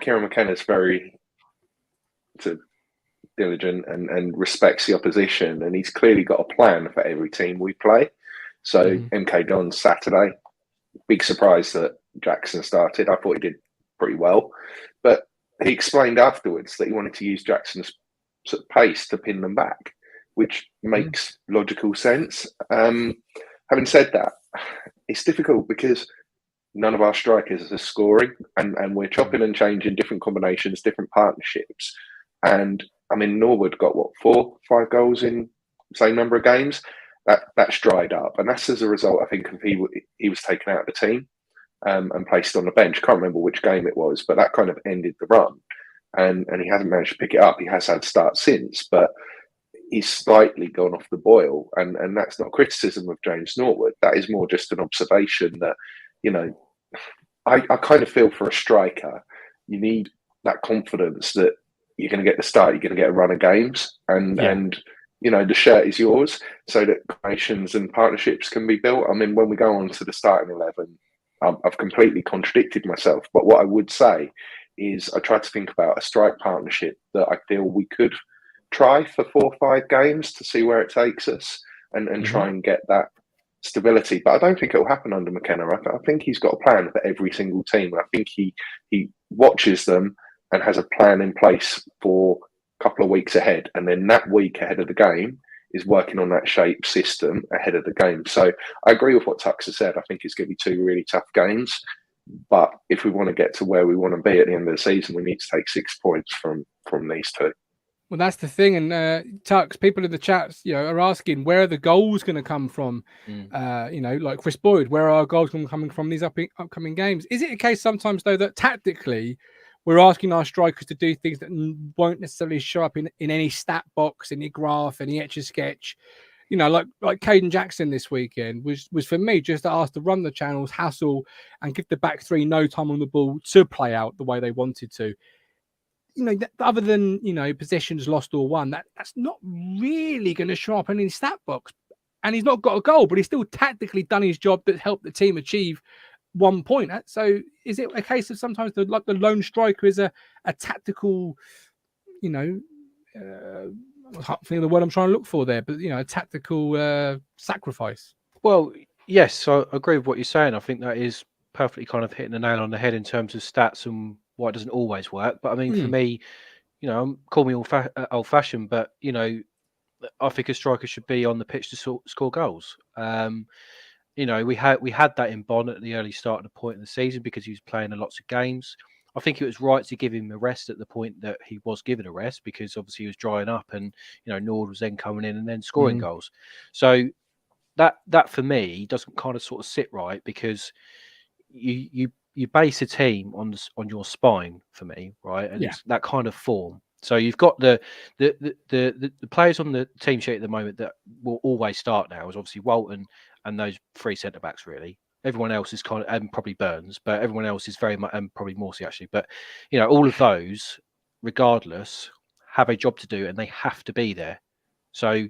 Kieran McKenna is very diligent and respects the opposition, and he's clearly got a plan for every team we play. So MK Dons Saturday, big surprise that Jackson started. I thought he did pretty well, but he explained afterwards that he wanted to use Jackson's sort of pace to pin them back, which makes logical sense. Having said that, it's difficult because none of our strikers are scoring, and we're chopping and changing different combinations, different partnerships. And I mean, Norwood got 4-5 goals in the same number of games. That's dried up, and that's as a result, I think, of he was taken out of the team and placed on the bench. Can't remember which game it was, but that kind of ended the run, and he hasn't managed to pick it up. He has had starts since, but he's slightly gone off the boil, and that's not criticism of James Norwood. That is more just an observation that I kind of feel for a striker, you need that confidence that you're going to get the start, you're going to get a run of games, and the shirt is yours, so that combinations and partnerships can be built. I mean, when we go on to the starting 11, I've completely contradicted myself, but what I would say is I tried to think about a strike partnership that I feel we could try for 4 or 5 games to see where it takes us and try and get that stability. But I don't think it will happen under McKenna. I think he's got a plan for every single team. I think he watches them and has a plan in place for a couple of weeks ahead, and then that week ahead of the game is working on that shape system ahead of the game. So I agree with what Tux has said. I think it's going to be 2 really tough games, but if we want to get to where we want to be at the end of the season, we need to take 6 points from these 2. Well, that's the thing. And Tux, people in the chats, are asking where are the goals going to come from? Like Chris Boyd, where are our goals going to be coming from these upcoming games? Is it a case sometimes, though, that tactically we're asking our strikers to do things that won't necessarily show up in any stat box, any graph, any Etch-a-Sketch? Like Caden Jackson this weekend was for me just asked to run the channels, hassle, and give the back 3 no time on the ball to play out the way they wanted to. Other than possessions lost or won, that's not really going to show up in any stat box. And he's not got a goal, but he's still tactically done his job that helped the team achieve 1 point. So is it a case of sometimes the lone striker is a tactical, I can't think of the word I'm trying to look for there, but a tactical sacrifice? Well, yes, I agree with what you're saying. I think that is perfectly kind of hitting the nail on the head in terms of stats and why it doesn't always work. But I mean, for me, call me old-fashioned, but I think a striker should be on the pitch to score goals. We had that in Bonn at the early start of the point of the season because he was playing lots of games. I think it was right to give him a rest at the point that he was given a rest because obviously he was drying up, and Nord was then coming in and then scoring goals. So that for me doesn't kind of sort of sit right because you base a team on your spine for me, right? And it's that kind of form. So you've got the players on the team sheet at the moment that will always start now is obviously Walton and those 3 centre backs really. Everyone else is kind of, and probably Burns, but everyone else is very much, and probably Morsey actually. But all of those, regardless, have a job to do and they have to be there. So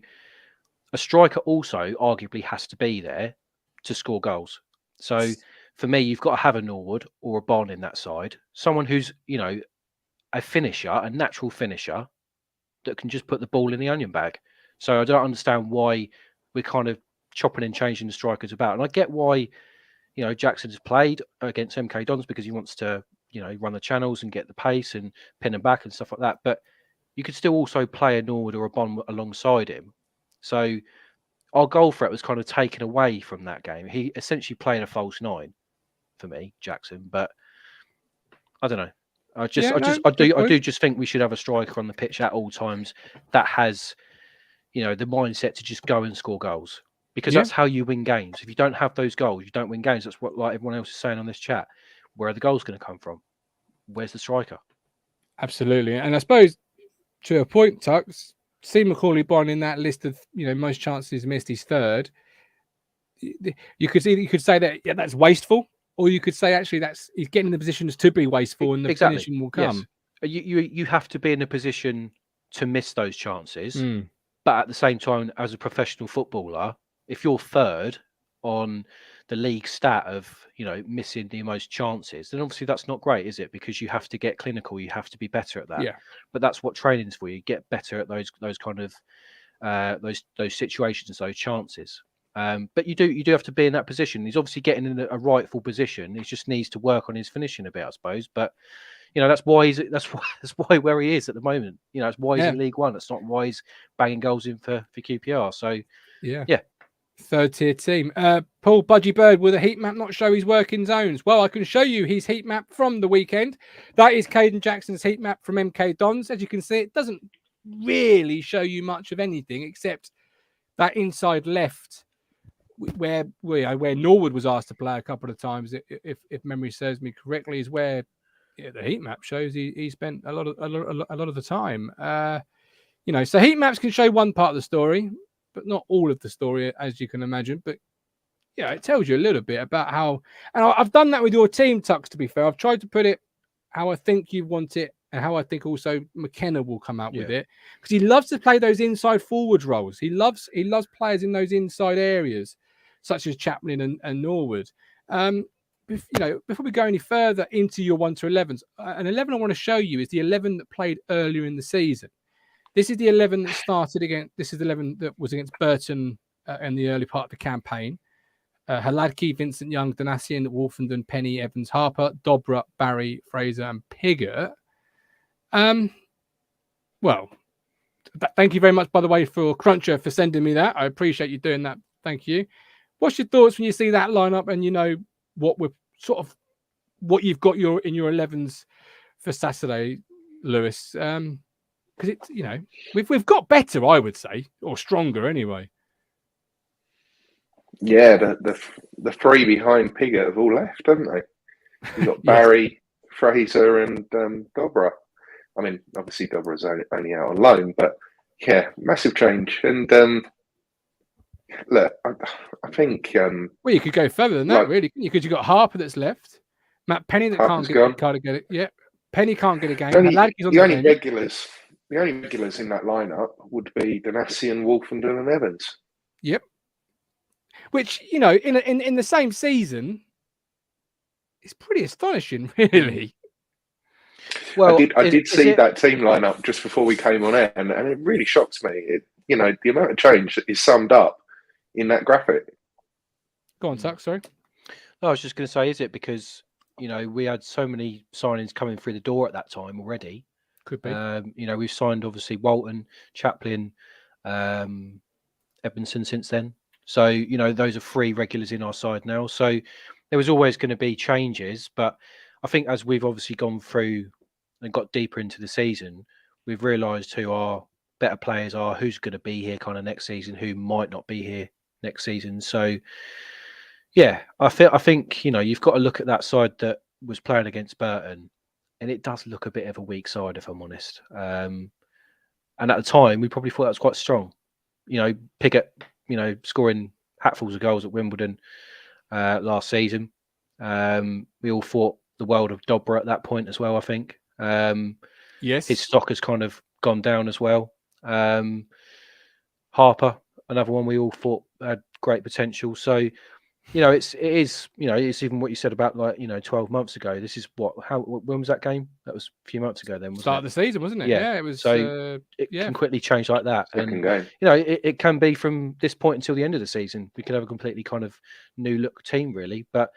a striker also arguably has to be there to score goals. So for me, you've got to have a Norwood or a Bonn in that side, someone who's a finisher, a natural finisher that can just put the ball in the onion bag. So I don't understand why we're kind of chopping and changing the strikers about. And I get why, Jackson has played against MK Dons because he wants to, run the channels and get the pace and pin them back and stuff like that. But you could still also play a Norwood or a Bonn alongside him. So our goal threat was kind of taken away from that game. He essentially played a false 9 for me, Jackson. But I don't know. I good point. do just think we should have a striker on the pitch at all times that has, the mindset to just go and score goals, because that's how you win games. If you don't have those goals, you don't win games. That's what like everyone else is saying on this chat. Where are the goals going to come from? Where's the striker? Absolutely, and I suppose to a point, Tux, see Macaulay Bonne in that list of most chances missed. He's third. You could say that that's wasteful, or you could say actually he's getting in the positions to be wasteful, and the finishing will come. Yes. You have to be in a position to miss those chances, but at the same time, as a professional footballer, if you're third on the league stat of missing the most chances, then obviously that's not great, is it? Because you have to get clinical, you have to be better at that. Yeah. But that's what training's for. You get better at those kind of those situations, those chances. But you do have to be in that position. He's obviously getting in a rightful position. He just needs to work on his finishing a bit, I suppose. But that's why that's why where he is at the moment. That's why he's in League One. That's not why he's banging goals in for QPR. So yeah. Third tier team. Paul Budgie Bird, will the heat map not show his working zones? Well, I can show you his heat map from the weekend. That is Caden Jackson's heat map from MK Dons. As you can see, it doesn't really show you much of anything except that inside left where Norwood was asked to play a couple of times, if memory serves me correctly, is where the heat map shows he spent a lot of the time. So heat maps can show one part of the story, but not all of the story, as you can imagine. But it tells you a little bit about how, and I've done that with your team, Tux, to be fair. I've tried to put it how I think you want it and how I think also McKenna will come out with it, because he loves to play those inside forward roles. He loves players in those inside areas, such as Chaplin and Norwood. Before we go any further into your 1 to 11s, an 11 I want to show you is the 11 that played earlier in the season. This is the 11 that started again. This is the 11 that was against Burton in the early part of the campaign. Haladki, Vincent Young, Donatian, Wolfenden, Penny, Evans, Harper, Dobra, Barry, Fraser, and Piggott. Well, thank you very much, by the way, for Cruncher for sending me that. I appreciate you doing that. Thank you. What's your thoughts when you see that lineup and what you've got in your 11s for Saturday, Lewis? Because it's we've got better, I would say, or stronger anyway. Yeah, the three behind Piggott have all left, haven't they? You've got Barry, Fraser, and Dobra. I mean, obviously Dobra's only out on loan, but massive change. And look, I think. Well, you could go further than that, really, because you've got Harper that's left, Matt Penny that can't get it. Yeah, Penny can't get a game. The only regulars in that lineup would be Donatian, Wolfenden, and Evans. Yep. Which in the same season, it's pretty astonishing, really. Well, I did see that team lineup just before we came on air, and it really shocked me. The amount of change that is summed up in that graphic. Go on, Tuck, sorry. No, I was just going to say, is it because we had so many signings coming through the door at that time already? Could be. We've signed obviously Walton, Chaplin, Edmondson since then. So those are 3 regulars in our side now. So there was always going to be changes, but I think as we've obviously gone through and got deeper into the season, we've realised who our better players are, who's going to be here kind of next season, who might not be here next season. So I think you've got to look at that side that was playing against Burton, and it does look a bit of a weak side, if I'm honest. And at the time, we probably thought that was quite strong. Piggott, scoring hatfuls of goals at Wimbledon last season. We all thought the world of Dobra at that point as well, I think. Yes. His stock has kind of gone down as well. Harper, another one we all thought had great potential. So, it's even what you said about 12 months ago. This is when was that game? That was a few months ago then, wasn't Start it? of the season, wasn't it? Yeah, it was. So it can quickly change like that. Second game. It can be from this point until the end of the season. We could have a completely kind of new look team, really. But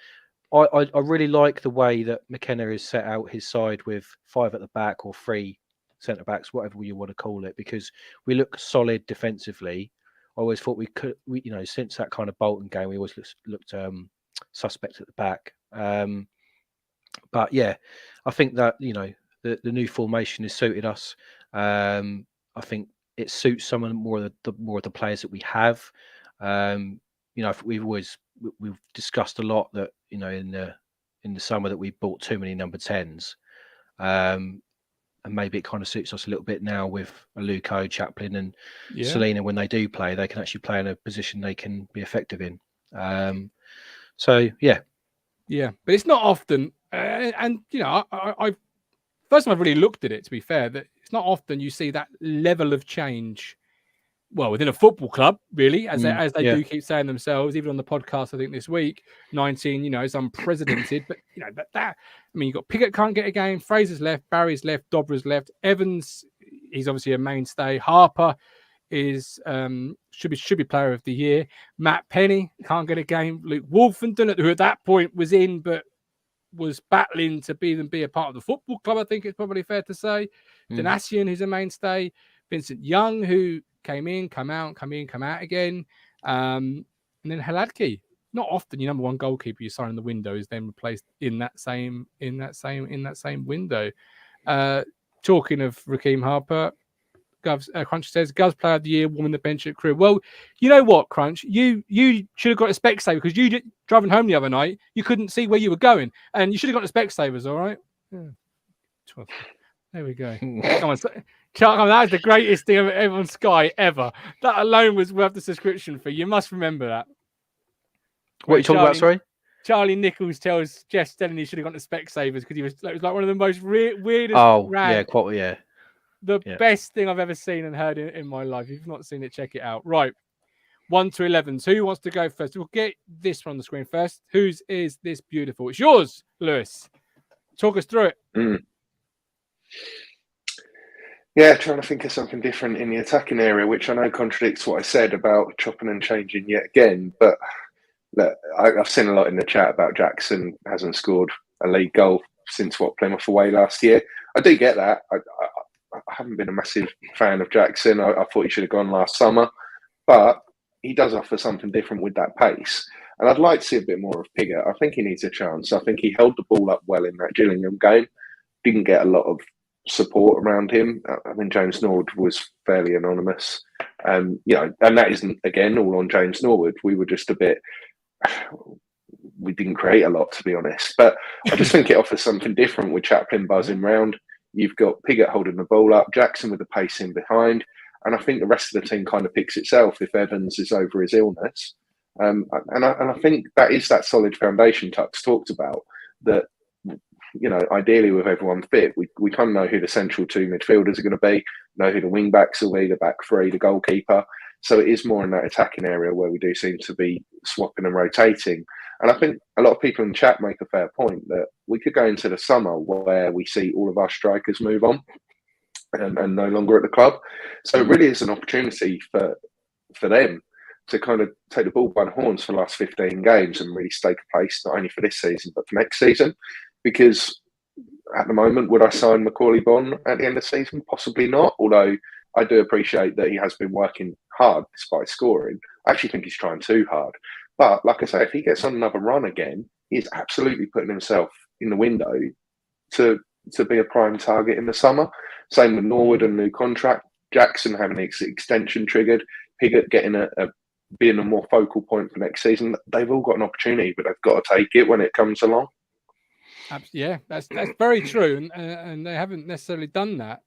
I really like the way that McKenna has set out his side with 5 at the back or 3 centre backs, whatever you want to call it, because we look solid defensively. I always thought we since that kind of Bolton game, we always looked suspect at the back. But I think that the new formation has suited us. I think it suits some of the players that we have. We've discussed a lot that in the summer that we bought too many number 10s, and maybe it kind of suits us a little bit now with Aluko, Chaplin, and Selena. When they do play, they can actually play in a position they can be effective in. But it's not often, and I first time I've really looked at it, to be fair, that it's not often you see that level of change. Well, within a football club, really, as they do keep saying themselves, even on the podcast, I think this week, 19, is unprecedented. But you've got Piggott can't get a game, Fraser's left, Barry's left, Dobra's left, Evans, he's obviously a mainstay. Harper is should be player of the year. Matt Penny can't get a game. Luke Wolfenden, who at that point was in, but was battling to be a part of the football club, I think it's probably fair to say. Danasian, who's a mainstay. Vincent Young, who came in, come out again. And then Haladki. Not often your number one goalkeeper you sign in the window is then replaced in that same window. Talking of Raheem Harper, Crunch says Govs player of the year, warming the bench at Crew. Well, you know what, Crunch? You should have got a Specsavers because you driving home the other night, you couldn't see where you were going, and you should have got a Specsavers. All right. Yeah. There we go. Come on, that was the greatest thing ever on Sky ever. That alone was worth the subscription fee. You must remember that. What are you talking about? Sorry. Charlie Nichols tells Jeff Stelling he should have gone to Specsavers because it was like one of the most weirdest. The best thing I've ever seen and heard in my life. If you've not seen it, check it out. Right. 1 to 11. So who wants to go first? We'll get this one on the screen first. Whose is this beautiful? It's yours, Lewis. Talk us through it. Yeah, trying to think of something different in the attacking area, which I know contradicts what I said about chopping and changing yet again. But look, I've seen a lot in the chat about Jackson hasn't scored a league goal since Plymouth away last year. I do get that. I haven't been a massive fan of Jackson. I thought he should have gone last summer, but he does offer something different with that pace. And I'd like to see a bit more of Piggott. I think he needs a chance. I think he held the ball up well in that Gillingham game. Didn't get a lot of support around him. I mean, James Norwood was fairly anonymous. And that isn't, again, all on James Norwood. We were just we didn't create a lot, to be honest. But I just think it offers something different with Chaplin buzzing round. You've got Piggott holding the ball up, Jackson with the pace in behind. And I think the rest of the team kind of picks itself if Evans is over his illness. And I think that is that solid foundation Tux talked about, that ideally with everyone fit, we kind of know who the central two midfielders are going to be, know who the wing backs will be, the back three, the goalkeeper. So it is more in that attacking area where we do seem to be swapping and rotating. And I think a lot of people in chat make a fair point that we could go into the summer where we see all of our strikers move on and no longer at the club. So it really is an opportunity for them to kind of take the ball by the horns for the last 15 games and really stake a place, not only for this season, but for next season. Because at the moment, would I sign Macaulay Bonne at the end of the season? Possibly not, although I do appreciate that he has been working hard despite scoring. I actually think he's trying too hard. But like I say, if he gets on another run again, he's absolutely putting himself in the window to be a prime target in the summer. Same with Norwood and new contract. Jackson having his extension triggered. Piggott getting being a more focal point for next season. They've all got an opportunity, but they've got to take it when it comes along. Yeah, that's very true, and they haven't necessarily done that.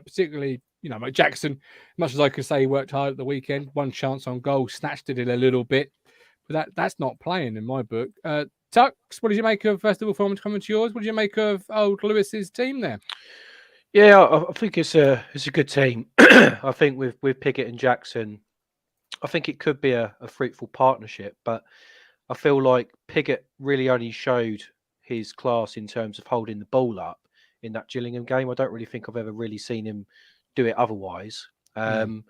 Particularly, like Jackson. Much as I could say he worked hard at the weekend, one chance on goal, snatched it a little bit, but that's not playing in my book. Tux, what did you make of first of all? Performance coming to yours. What did you make of old Lewis's team there? Yeah, I think it's a good team. I think with Piggott and Jackson, I think it could be a fruitful partnership, but I feel like Piggott really only showed his class in terms of holding the ball up in that Gillingham game. I don't really think I've ever really seen him do it otherwise. But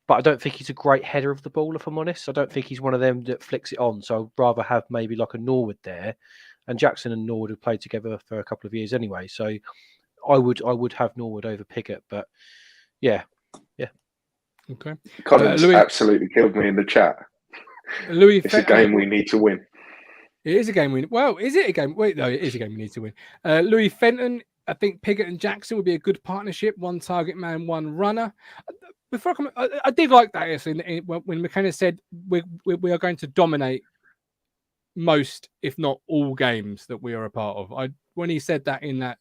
I don't think he's a great header of the ball, if I'm honest. I don't think he's one of them that flicks it on. So I'd rather have maybe like a Norwood there. And Jackson and Norwood have played together for a couple of years anyway. So I would have Norwood over Piggott. But yeah. Okay. Collins absolutely killed me in the chat. It's a game we need to win. It is a game we... Well, is it a game? Wait, no, it is a game we need to win. Louis Fenton, I think Piggott and Jackson would be a good partnership. One target man, one runner. Before I come, I did like that actually when McKenna said we are going to dominate most, if not all, games that we are a part of. When he said that in that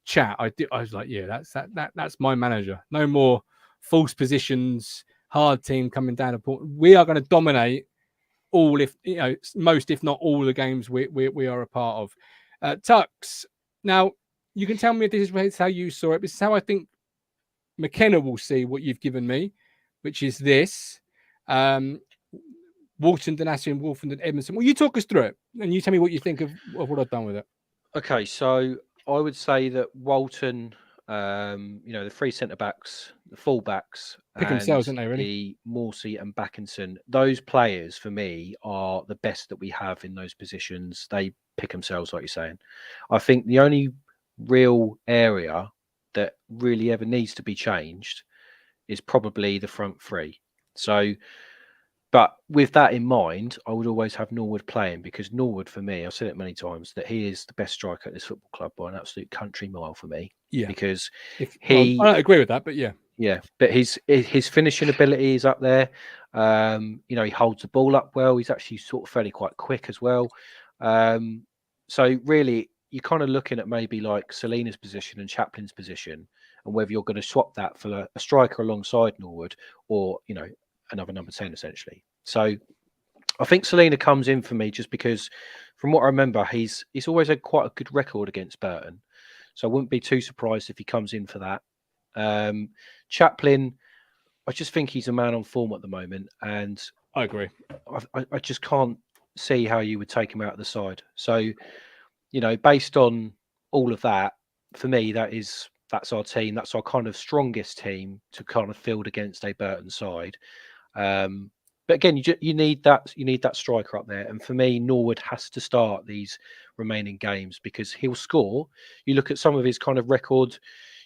chat, I was like, yeah, that's my manager. No more false positions, hard team coming down the port. We are going to dominate all, if most, if not all, the games we are a part of. Tux. Now, you can tell me if this is how you saw it. This is how I think McKenna will see what you've given me, which is this. Walton, Danassi, and Wolfen and Edmondson. Well, you talk us through it, and you tell me what you think of what I've done with it. Okay, so I would say that Walton, the three centre-backs, the full-backs, pick themselves, aren't they, really? The Morsey and Backinson, those players, for me, are the best that we have in those positions. They pick themselves, like you're saying. I think the only real area that really ever needs to be changed is probably the front three. So, but with that in mind, I would always have Norwood playing, because Norwood, for me, I've said it many times, that he is the best striker at this football club by an absolute country mile for me. Yeah. Because I don't agree with that, but yeah. Yeah, but his finishing ability is up there. He holds the ball up well. He's actually sort of fairly quite quick as well. So really, you're kind of looking at maybe like Selena's position and Chaplin's position, and whether you're going to swap that for a striker alongside Norwood, or another number 10 essentially. So I think Selena comes in for me just because, from what I remember, he's always had quite a good record against Burton. So I wouldn't be too surprised if he comes in for that. Chaplin, I just think he's a man on form at the moment, and I agree. I just can't see how you would take him out of the side. So, based on all of that, for me, that's our team. That's our kind of strongest team to kind of field against a Burton side. But again, you need that striker up there, and for me, Norwood has to start these remaining games because he'll score. You look at some of his kind of record,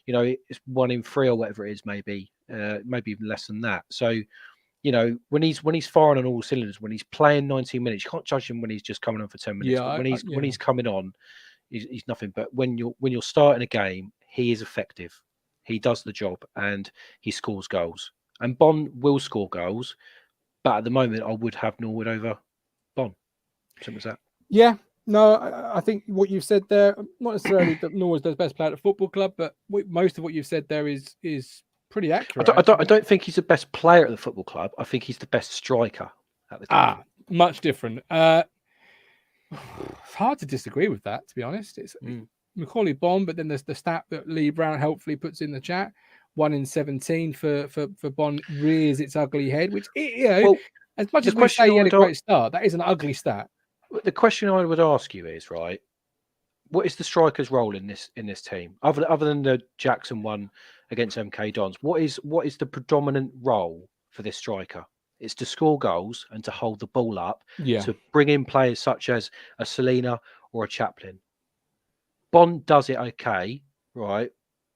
it's 1 in 3 or whatever it is, maybe even less than that. So, when he's firing on all cylinders, when he's playing 19 minutes, you can't judge him when he's just coming on for 10 minutes. Yeah, but when he's coming on, he's nothing. But when you're starting a game, he is effective. He does the job and he scores goals. And Bond will score goals, but at the moment, I would have Norwood over Bond. Simple as that. Yeah. No, I think what you've said there, not necessarily that Norwood's the best player at the football club, but most of what you've said there is pretty accurate. I don't think he's the best player at the football club. I think he's the best striker at the club. Much different. It's hard to disagree with that, to be honest. It's Macaulay Bond, but then there's the stat that Lee Brown helpfully puts in the chat. 1 in 17 for Bond rears its ugly head, which, as much as we say he had a great start, that is an ugly stat. The question I would ask you is, right, what is the striker's role in this team, other than the Jackson one against MK Dons? What is the predominant role for this striker? It's to score goals and to hold the ball up, to bring in players such as a Selena or a Chaplin. Bond does it okay, right,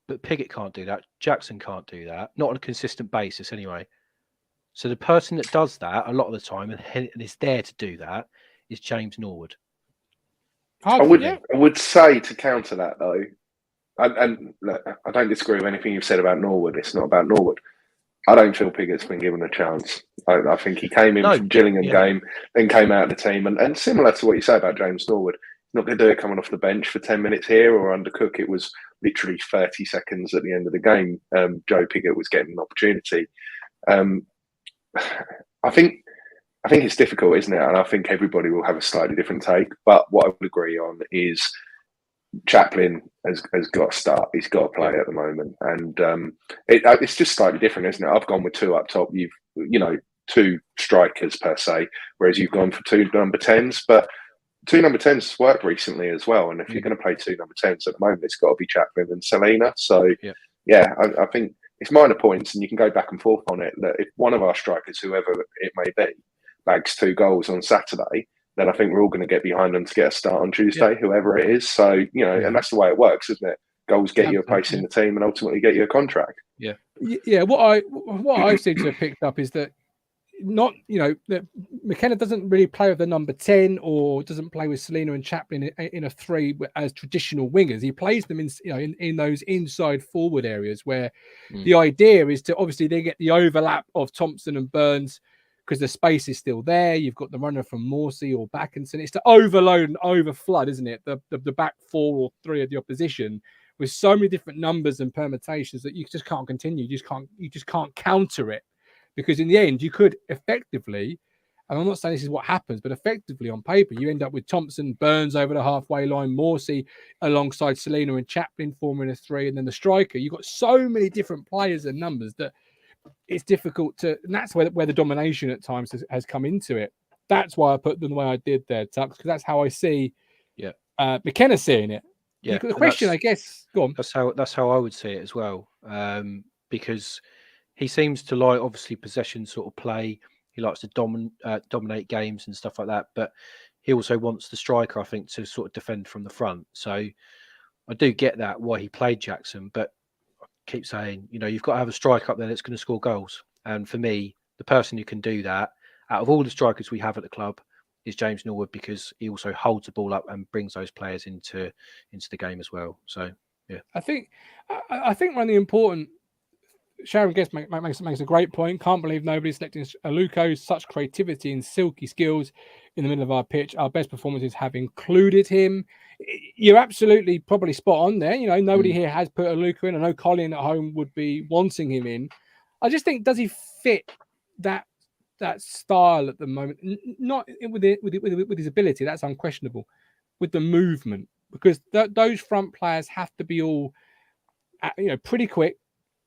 but Piggott can't do that. Jackson can't do that, not on a consistent basis anyway. So the person that does that a lot of the time and is there to do that is James Norwood. I would say, to counter that though, and look, I don't disagree with anything you've said about Norwood. It's not about Norwood. I don't feel Piggott's been given a chance. I think he came in from Gillingham game, then came out of the team, and similar to what you say about James Norwood, not going to do it coming off the bench for 10 minutes here or under Cook. It was literally 30 seconds at the end of the game. Joe Piggott was getting an opportunity. I think it's difficult, isn't it? And I think everybody will have a slightly different take. But what I would agree on is Chaplin has got to start. He's got to play at the moment. And it's just slightly different, isn't it? I've gone with 2 up top. You've, 2 strikers per se, whereas you've gone for 2 number 10s. But 2 number 10s worked recently as well. And if you're going to play 2 number 10s at the moment, it's got to be Chaplin and Selena. So, I think it's minor points and you can go back and forth on it. That if one of our strikers, whoever it may be, bags 2 goals on Saturday, then I think we're all going to get behind them to get a start on Tuesday, whoever it is. So, and that's the way it works, isn't it? Goals get you a place in the team and ultimately get you a contract. Yeah. What I seem to have picked up is that not, that McKenna doesn't really play with the number 10 or doesn't play with Selena and Chaplin in a 3 as traditional wingers. He plays them in those inside forward areas where the idea is to obviously they get the overlap of Thompson and Burns because the space is still there. You've got the runner from Morsey or Backinson. It's to overload and overflood, isn't it? The back 4 or 3 of the opposition with so many different numbers and permutations that you just can't continue. You just can't counter it. Because in the end, you could effectively, and I'm not saying this is what happens, but effectively on paper, you end up with Thompson, Burns over the halfway line, Morsey alongside Selena and Chaplin forming a 3, and then the striker. You've got so many different players and numbers that it's difficult to, and that's where the domination at times has come into it. That's why I put them the way I did there, Tux, because that's how I see McKenna seeing it. Yeah, the question, I guess, go on. That's how I would see it as well, because he seems to like, obviously, possession sort of play. He likes to dominate games and stuff like that. But he also wants the striker, I think, to sort of defend from the front. So I do get that, why he played Jackson. But I keep saying, you've got to have a striker up there that's going to score goals. And for me, the person who can do that, out of all the strikers we have at the club, is James Norwood, because he also holds the ball up and brings those players into the game as well. So, yeah. I think one of the important... Sharon Guest makes a great point. Can't believe nobody's selecting Aluko. Such creativity and silky skills in the middle of our pitch. Our best performances have included him. You're absolutely probably spot on there. Nobody here has put Aluko in. I know Colin at home would be wanting him in. I just think, does he fit that style at the moment? Not with his ability, that's unquestionable. With the movement, because those front players have to be all, pretty quick.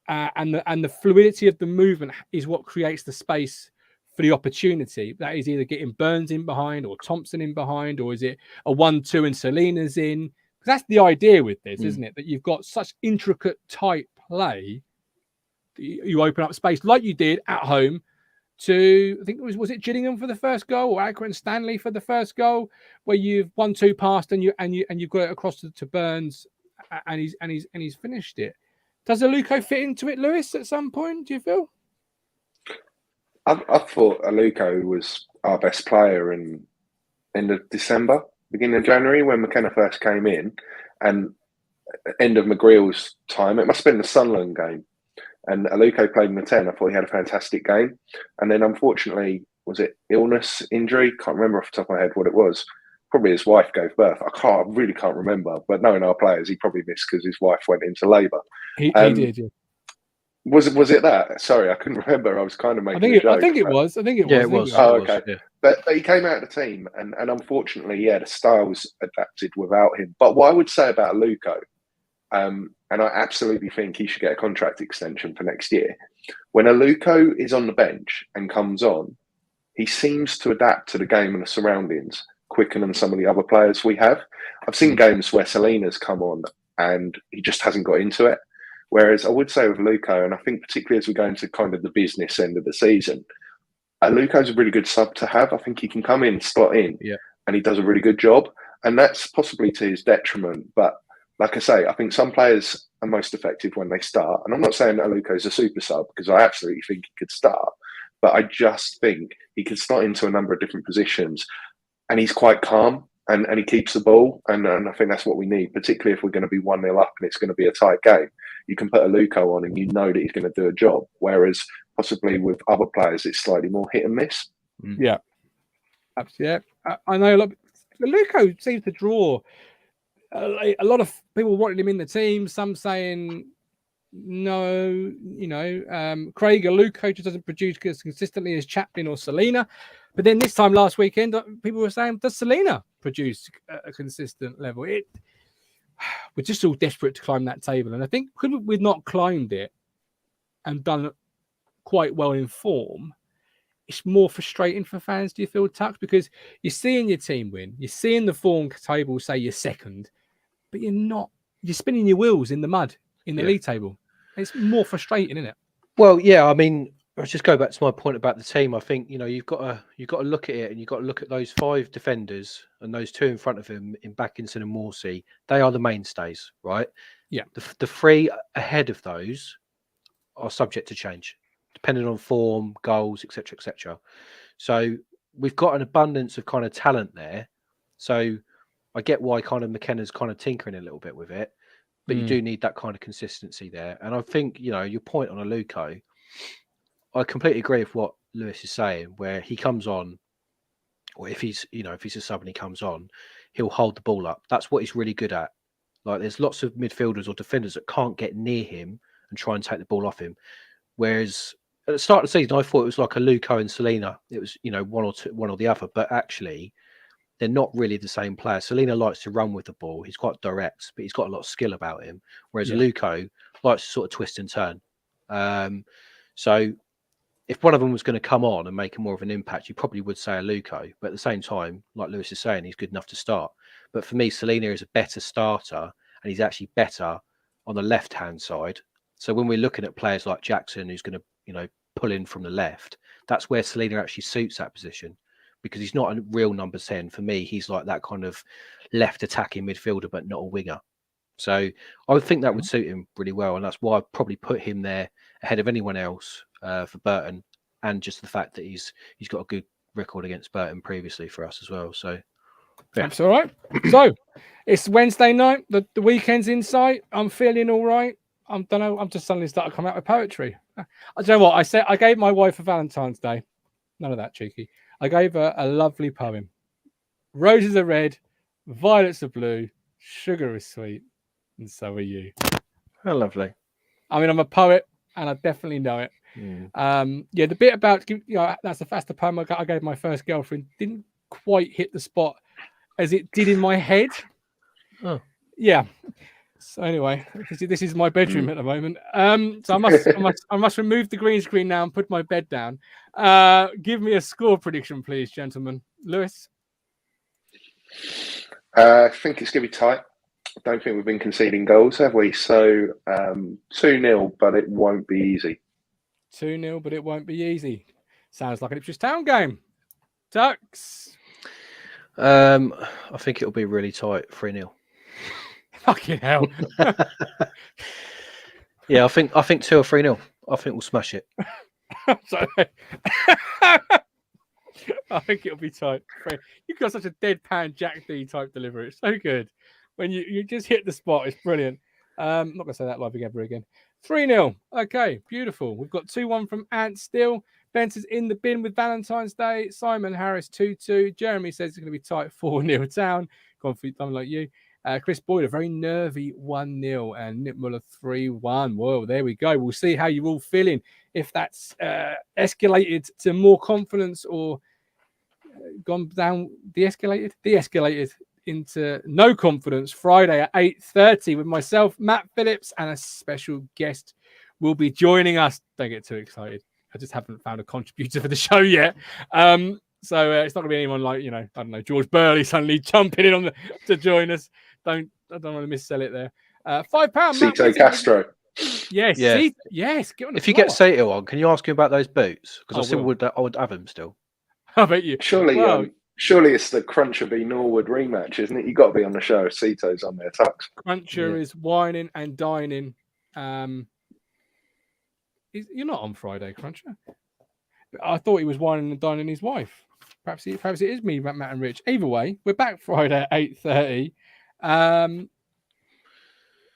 And the fluidity of the movement is what creates the space for the opportunity. That is either getting Burns in behind or Thompson in behind, or is it a 1-2 and Selena's in? Because that's the idea with this, isn't it? That you've got such intricate, tight play. You open up space like you did at home to, I think was it Gillingham for the first goal, or Ackroyd and Stanley for the first goal, where you've 1-2 passed and you've got it across to Burns, and he's finished it. Does Aluko fit into it, Lewis, at some point, do you feel? I thought Aluko was our best player in end of December, beginning of January, when McKenna first came in, and end of McGreal's time. It must have been the Sunderland game. And Aluko played in the 10. I thought he had a fantastic game. And then, unfortunately, was it illness, injury? Can't remember off the top of my head what it was. Probably his wife gave birth. I really can't remember. But knowing our players, he probably missed because his wife went into labour. He did, yeah. Was it that? Sorry, I couldn't remember. I was kind of making a joke. I think it was. Yeah, it was. Oh, okay. Yeah. But he came out of the team, and unfortunately, the style was adapted without him. But what I would say about Aluko, and I absolutely think he should get a contract extension for next year. When Aluko is on the bench and comes on, he seems to adapt to the game and the surroundings quicker than some of the other players we have. I've seen games where Selena's come on and he just hasn't got into it. Whereas I would say with Aluko, and I think particularly as we go into kind of the business end of the season, Aluko's a really good sub to have. I think he can come in, slot in, and he does a really good job. And that's possibly to his detriment. But like I say, I think some players are most effective when they start. And I'm not saying that Aluko's a super sub, because I absolutely think he could start. But I just think he could slot into a number of different positions. And he's quite calm, and he keeps the ball. And I think that's what we need, particularly if we're going to be 1-0 up and it's going to be a tight game. You can put Aluko on and you know that he's going to do a job. Whereas possibly with other players, it's slightly more hit and miss. Yeah. Yeah. I know a lot. Aluko seems to draw a lot of people wanting him in the team. Some saying no, Craig Aluko just doesn't produce as consistently as Chaplin or Selena. But then this time last weekend, people were saying, does Selena produce a consistent level? We're just all desperate to climb that table. And I think we've not climbed it and done quite well in form, it's more frustrating for fans, do you feel, Tux? Because you're seeing your team win. You're seeing the form table say you're second, but you're spinning your wheels in the mud in the league table. It's more frustrating, isn't it? Well, yeah, I mean, let's just go back to my point about the team. I think, you've got to look at it, and you've got to look at those 5 defenders and those 2 in front of him in Backinson and Morsey. They are the mainstays, right? Yeah. The 3 ahead of those are subject to change. depending on form, goals, etc., etc. So we've got an abundance of kind of talent there. So I get why kind of McKenna's kind of tinkering a little bit with it, but you do need that kind of consistency there. And I think, you know, your point on Aluko, I completely agree with what Lewis is saying, where he comes on, or if he's a sub and he comes on, he'll hold the ball up. That's what he's really good at. Like, there's lots of midfielders or defenders that can't get near him and try and take the ball off him. Whereas at the start of the season, I thought it was like Aluko and Selena. It was, you know, one or the other, but actually they're not really the same player. Selena likes to run with the ball. He's quite direct, but he's got a lot of skill about him. Whereas Aluko likes to sort of twist and turn. So if one of them was going to come on and make more of an impact, you probably would say Aluko. But at the same time, like Lewis is saying, he's good enough to start. But for me, Selena is a better starter, and he's actually better on the left-hand side. So when we're looking at players like Jackson, who's going to, you know, pull in from the left, that's where Selena actually suits that position, because he's not a real number 10. For me, he's like that kind of left attacking midfielder, but not a winger. So I would think that would suit him really well. And that's why I'd probably put him there ahead of anyone else for Burton. And just the fact that he's got a good record against Burton previously for us as well. So yeah. That's all right. So it's Wednesday night. The weekend's in sight. I'm feeling all right. I don't know. I'm just suddenly started coming out with poetry. I don't know what I said. I gave my wife a Valentine's Day. None of that cheeky. I gave her a lovely poem. Roses are red, violets are blue, sugar is sweet, and so are you. Oh, lovely. I mean, I'm a poet, and I definitely know it. The bit about, you know, that's the poem I gave my first girlfriend. Didn't quite hit the spot as it did in my head. Oh, yeah. So anyway, this is my bedroom at the moment. So I must remove the green screen now and put my bed down. Give me a score prediction, please, gentlemen. Lewis? I think it's going to be tight. I don't think we've been conceding goals, have we? So 2-0, but it won't be easy. 2-0, but it won't be easy. Sounds like an Ipswich Town game. Tux? I think it'll be really tight, 3-0. Fucking hell. Yeah, I think 2 or 3-0. I think we'll smash it. Sorry. I think it'll be tight. You've got such a deadpan Jack D type delivery. It's so good. When you just hit the spot, it's brilliant. I'm not going to say that live ever again. 3-0. Okay, beautiful. We've got 2-1 from Ant still. Benson's in the bin with Valentine's Day. Simon Harris 2-2. Jeremy says it's going to be tight 4-0 Town. Confident like you. Chris Boyd, a very nervy 1-0, and Nick Muller 3-1. Whoa, there we go. We'll see how you're all feeling. If that's escalated to more confidence or gone down, de-escalated into no confidence. Friday at 8:30 with myself, Matt Phillips, and a special guest will be joining us. Don't get too excited. I just haven't found a contributor for the show yet. So it's not going to be anyone like, I don't know, George Burley suddenly jumping in to join us. I don't want to missell it there. £5. Cito Castro. Yes, yeah. Yes. Get on if you get Sato on, can you ask him about those boots? Because I would have them still. I bet you. Surely it's the Cruncher v Norwood rematch, isn't it? You got to be on the show if Cito's on there, Tux. Cruncher is whining and dining. You're not on Friday, Cruncher. I thought he was whining and dining his wife. Perhaps it is me, Matt and Rich. Either way, we're back Friday at 8:30.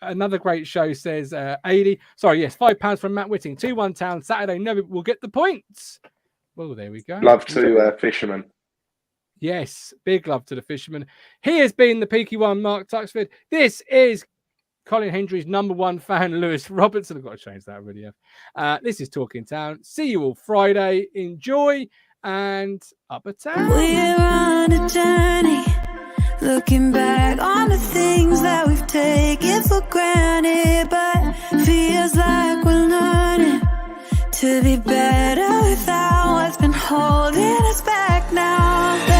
Another great show says 80. Sorry, yes, £5 from Matt Whitting. 2-1 Town Saturday. No, we'll get the points. Well, there we go. Love to Fisherman. Yes, big love to the Fisherman. He has been the Peaky one, Mark Tuxford. This is Colin Hendry's #1 fan, Lewis Robertson. I've got to change that, I really have. This is Talking Town. See you all Friday. Enjoy and up a town. We're on a journey, looking back on the things that we've taken for granted, but feels like we're learning to be better without what's been holding us back now.